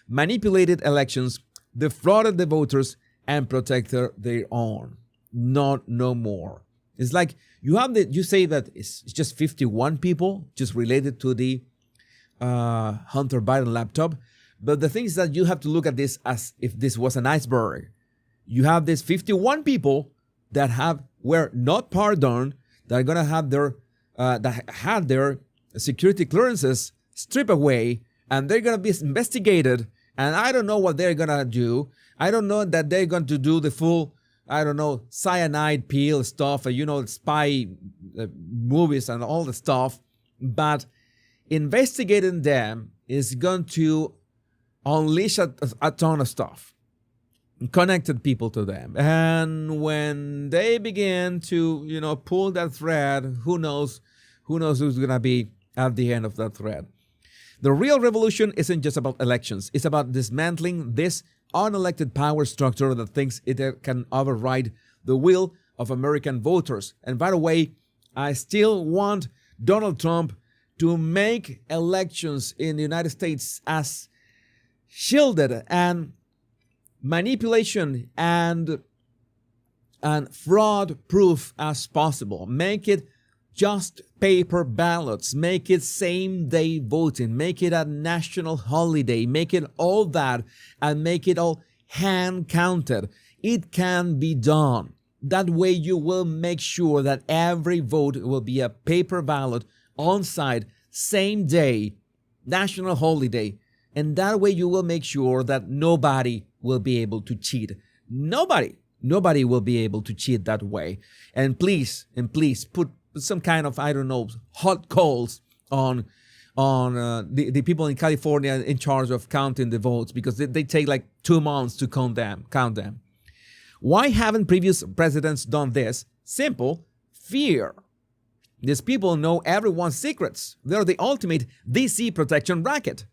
manipulated elections, defrauded the voters, and protected their own. No more. It's like you say that it's just 51 people just related to the Hunter Biden laptop, but the thing is that you have to look at this as if this was an iceberg. You have these 51 people that were not pardoned, that are gonna have that had their security clearances stripped away, and they're gonna be investigated. And I don't know what they're gonna do. I don't know that they're going to do the full, cyanide peel stuff, spy movies and all the stuff. But investigating them is going to unleash a ton of stuff. connected people to them. And when they begin to, pull that thread, who knows who's going to be at the end of that thread. The real revolution isn't just about elections. It's about dismantling this unelected power structure that thinks it can override the will of American voters. And by the way, I still want Donald Trump to make elections in the United States as shielded and manipulation and fraud proof as possible. Make it just paper ballots, make it same day voting, make it a national holiday, make it all that, and make it all hand counted. It can be done. That way you will make sure that every vote will be a paper ballot on site, same day, national holiday. And that way you will make sure that nobody will be able to cheat. Nobody will be able to cheat that way. And please put some kind of, hot coals on the people in California in charge of counting the votes, because they take like 2 months to count them. Why haven't previous presidents done this? Simple, fear. These people know everyone's secrets. They're the ultimate DC protection racket.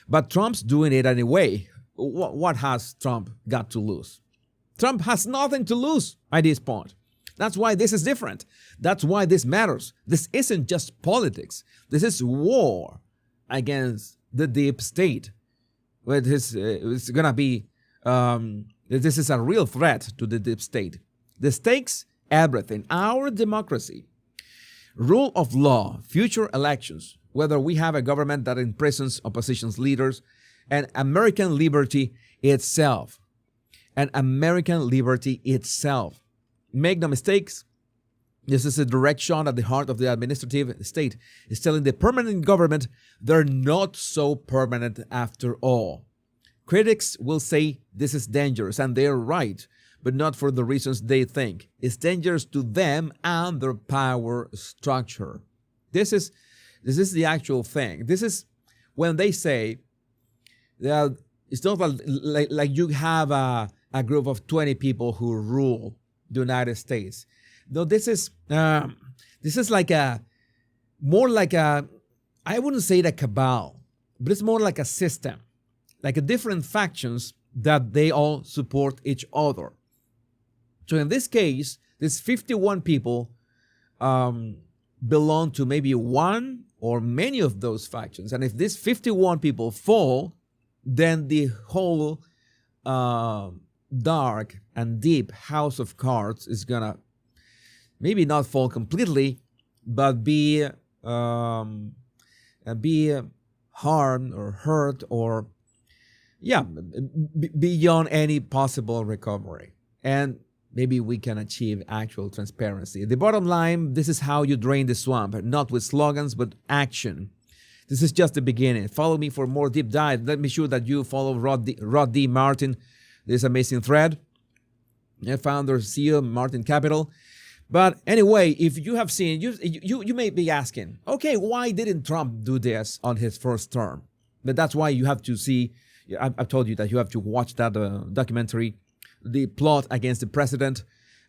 But Trump's doing it anyway. What has Trump got to lose? Trump has nothing to lose at this point. That's why this is different. That's why this matters. This isn't just politics. This is war against the deep state. It's going to be, this is a real threat to the deep state. The stakes, everything. Our democracy, rule of law, future elections, whether we have a government that imprisons opposition leaders, and American liberty itself. And American liberty itself. Make no mistakes, this is a direct shot at the heart of the administrative state. It's telling the permanent government they're not so permanent after all. Critics will say this is dangerous, and they're right, but not for the reasons they think. It's dangerous to them and their power structure. This is the actual thing. This is when they say that it's not like you have a group of 20 people who rule the United States. No, this is like more like a, I wouldn't say a cabal, but it's more like a system, like a different factions that they all support each other. So in this case, these 51 people belong to maybe one or many of those factions. And if these 51 people fall, then the whole dark and deep house of cards is gonna maybe not fall completely, but be harmed or hurt or beyond any possible recovery. And maybe we can achieve actual transparency. The bottom line, this is how you drain the swamp, not with slogans, but action. This is just the beginning. Follow me for more deep dive. Let me sure that you follow Rod D. Martin, this amazing thread, founder, CEO, Martin Capital. But anyway, if you have seen, you may be asking, okay, why didn't Trump do this on his first term? But that's why you have to see, I've told you that you have to watch that documentary, The Plot Against the President.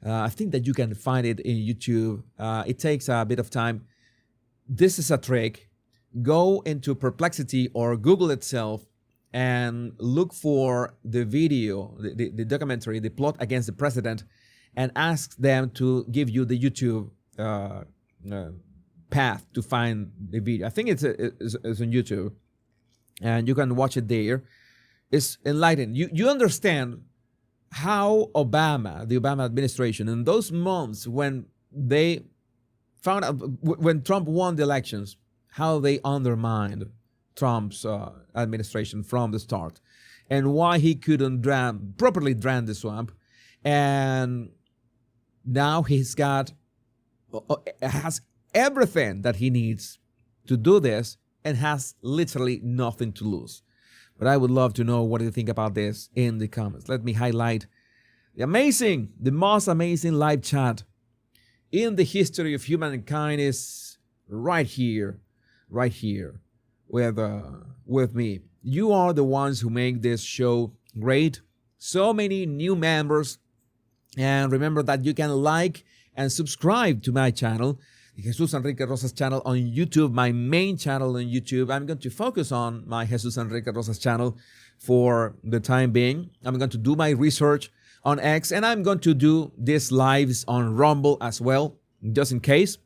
I think that you can find it in YouTube. It takes a bit of time. This is a trick. Go into Perplexity or Google itself and look for the video, the documentary, The Plot Against the President, and ask them to give you the YouTube path to find the video. I think it's on YouTube, and you can watch it there. It's enlightening. You understand how the Obama administration, in those months when they found out, when Trump won the elections, how they undermined Trump's administration from the start, and why he couldn't properly drain the swamp. And now has everything that he needs to do this and has literally nothing to lose. But I would love to know what you think about this in the comments. Let me highlight the most amazing live chat in the history of humankind is right here with me. You are the ones who make this show great. So many new members. And remember that you can like and subscribe to my channel, Jesus Enrique Rosas channel on YouTube, my main channel on YouTube. I'm going to focus on my Jesus Enrique Rosas channel for the time being. I'm going to do my research on X, and I'm going to do these lives on Rumble as well, just in case.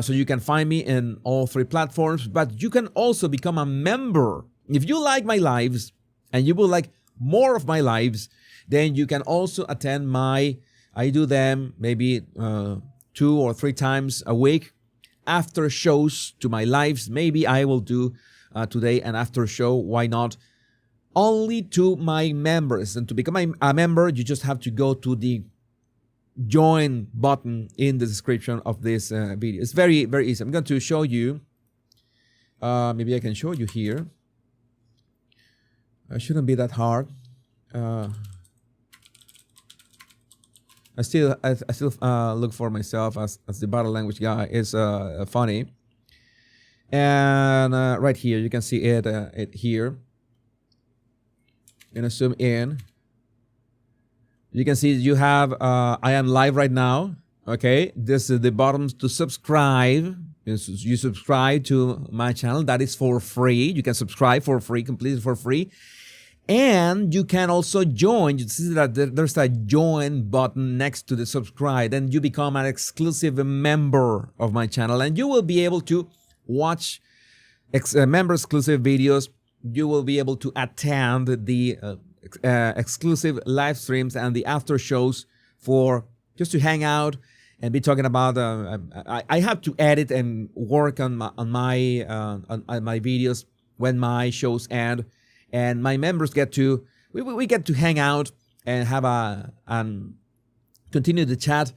So you can find me in all 3 platforms, but you can also become a member. If you like my lives and you would like more of my lives, then you can also attend I do them maybe 2 or 3 times a week, after shows to my lives. Maybe I will do today an after show, why not? Only to my members. And to become a member, you just have to go to the join button in the description of this video. It's very, very easy. I'm going to show you. Maybe I can show you here. It shouldn't be that hard. I still look for myself as the body language guy is funny. And right here, you can see it here. I'm gonna zoom in. You can see you have I am live right now. Okay, this is the button to subscribe. You subscribe to my channel. That is for free. You can subscribe for free, completely for free. And you can also join. You see that there's a join button next to the subscribe. Then you become an exclusive member of my channel, and you will be able to watch member exclusive videos. You will be able to attend the exclusive live streams and the after shows for just to hang out and be talking about. I have to edit and work on my videos when my shows end. And my members get to, we get to hang out and have and continue the chat.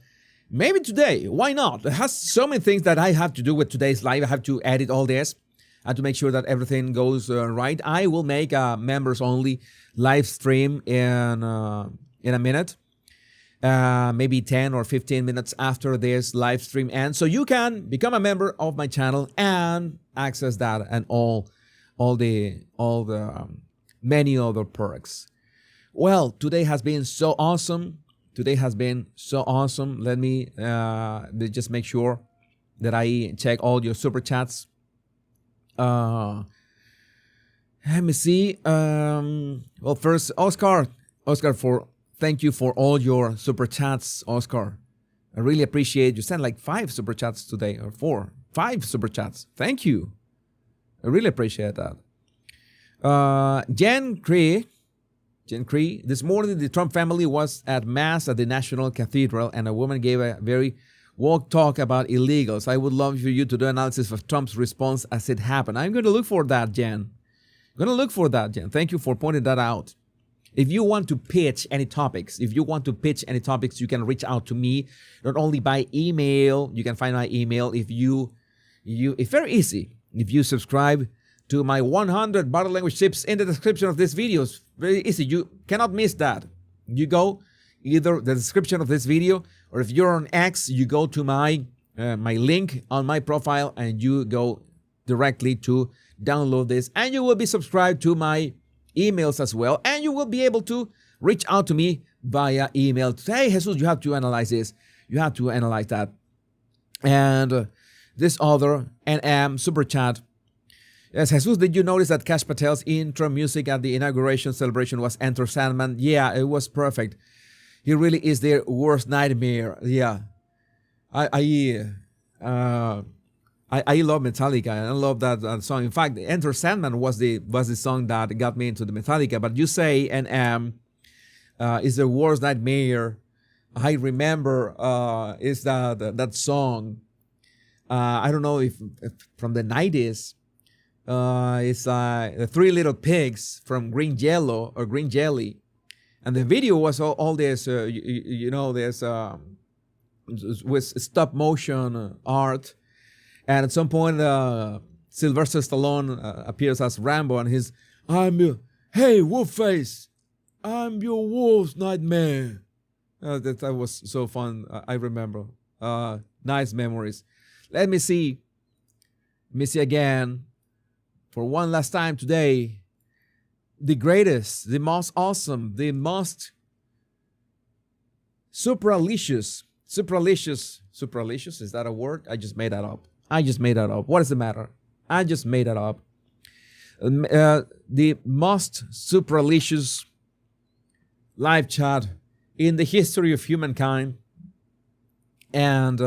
Maybe today, why not? It has so many things that I have to do with today's live. I have to edit all this. I have to make sure that everything goes right. I will make a members only live stream in a minute. Maybe 10 or 15 minutes after this live stream ends. So you can become a member of my channel and access that and all the many other perks. Well, today has been so awesome. Let me just make sure that I check all your super chats. Let me see. Well, first, Oscar, thank you for all your super chats, Oscar. I really appreciate you. Sent like 5 super chats today, or 5 super chats. Thank you. I really appreciate that. Jen Cree, this morning the Trump family was at Mass at the National Cathedral, and a woman gave a very woke talk about illegals. I would love for you to do analysis of Trump's response as it happened. I'm going to look for that, Jen. Thank you for pointing that out. If you want to pitch any topics, you can reach out to me, not only by email. You can find my email it's very easy. If you subscribe to my 100 body language tips in the description of this video, it's very easy. You cannot miss that. You go either the description of this video, or if you're on X, you go to my link on my profile and you go directly to download this, and you will be subscribed to my emails as well, and you will be able to reach out to me via email. Hey, Jesus, you have to analyze this. You have to analyze that. And this other NM super chat. Yes, Jesus, did you notice that Kash Patel's intro music at the inauguration celebration was Enter Sandman? Yeah, it was perfect. He really is their worst nightmare. Yeah, I love Metallica, and I love that song. In fact, Enter Sandman was the song that got me into the Metallica. But you say NM is the worst nightmare. I remember is that song. I don't know if from the 90s. It's the 3 Little Pigs from Green Yellow or Green Jelly, and the video was all this there's with stop motion art, and at some point Sylvester Stallone appears as Rambo, and hey Wolfface, I'm your wolf's nightmare. That was so fun. I remember. Nice memories. Let me see again. For one last time today, the greatest, the most awesome, the most supralicious, is that a word? I just made that up. What does it matter? I just made that up. The most supralicious live chat in the history of humankind. And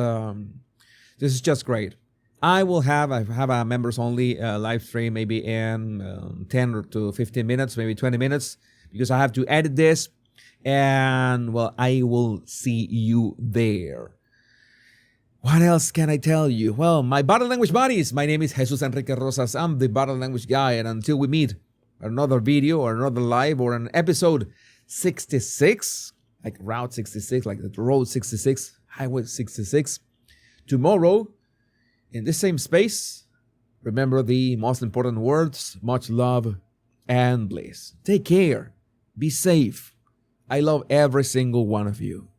this is just great. I have a members only live stream maybe in 10 to 15 minutes, maybe 20 minutes, because I have to edit this. And well, I will see you there. What else can I tell you? Well, my body language buddies, my name is Jesus Enrique Rosas. I'm the body language guy. And until we meet another video or another live or an episode 66, like Route 66, like the Road 66, Highway 66, tomorrow in this same space, remember the most important words: much love and bliss. Take care. Be safe. I love every single one of you.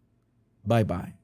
Bye-bye.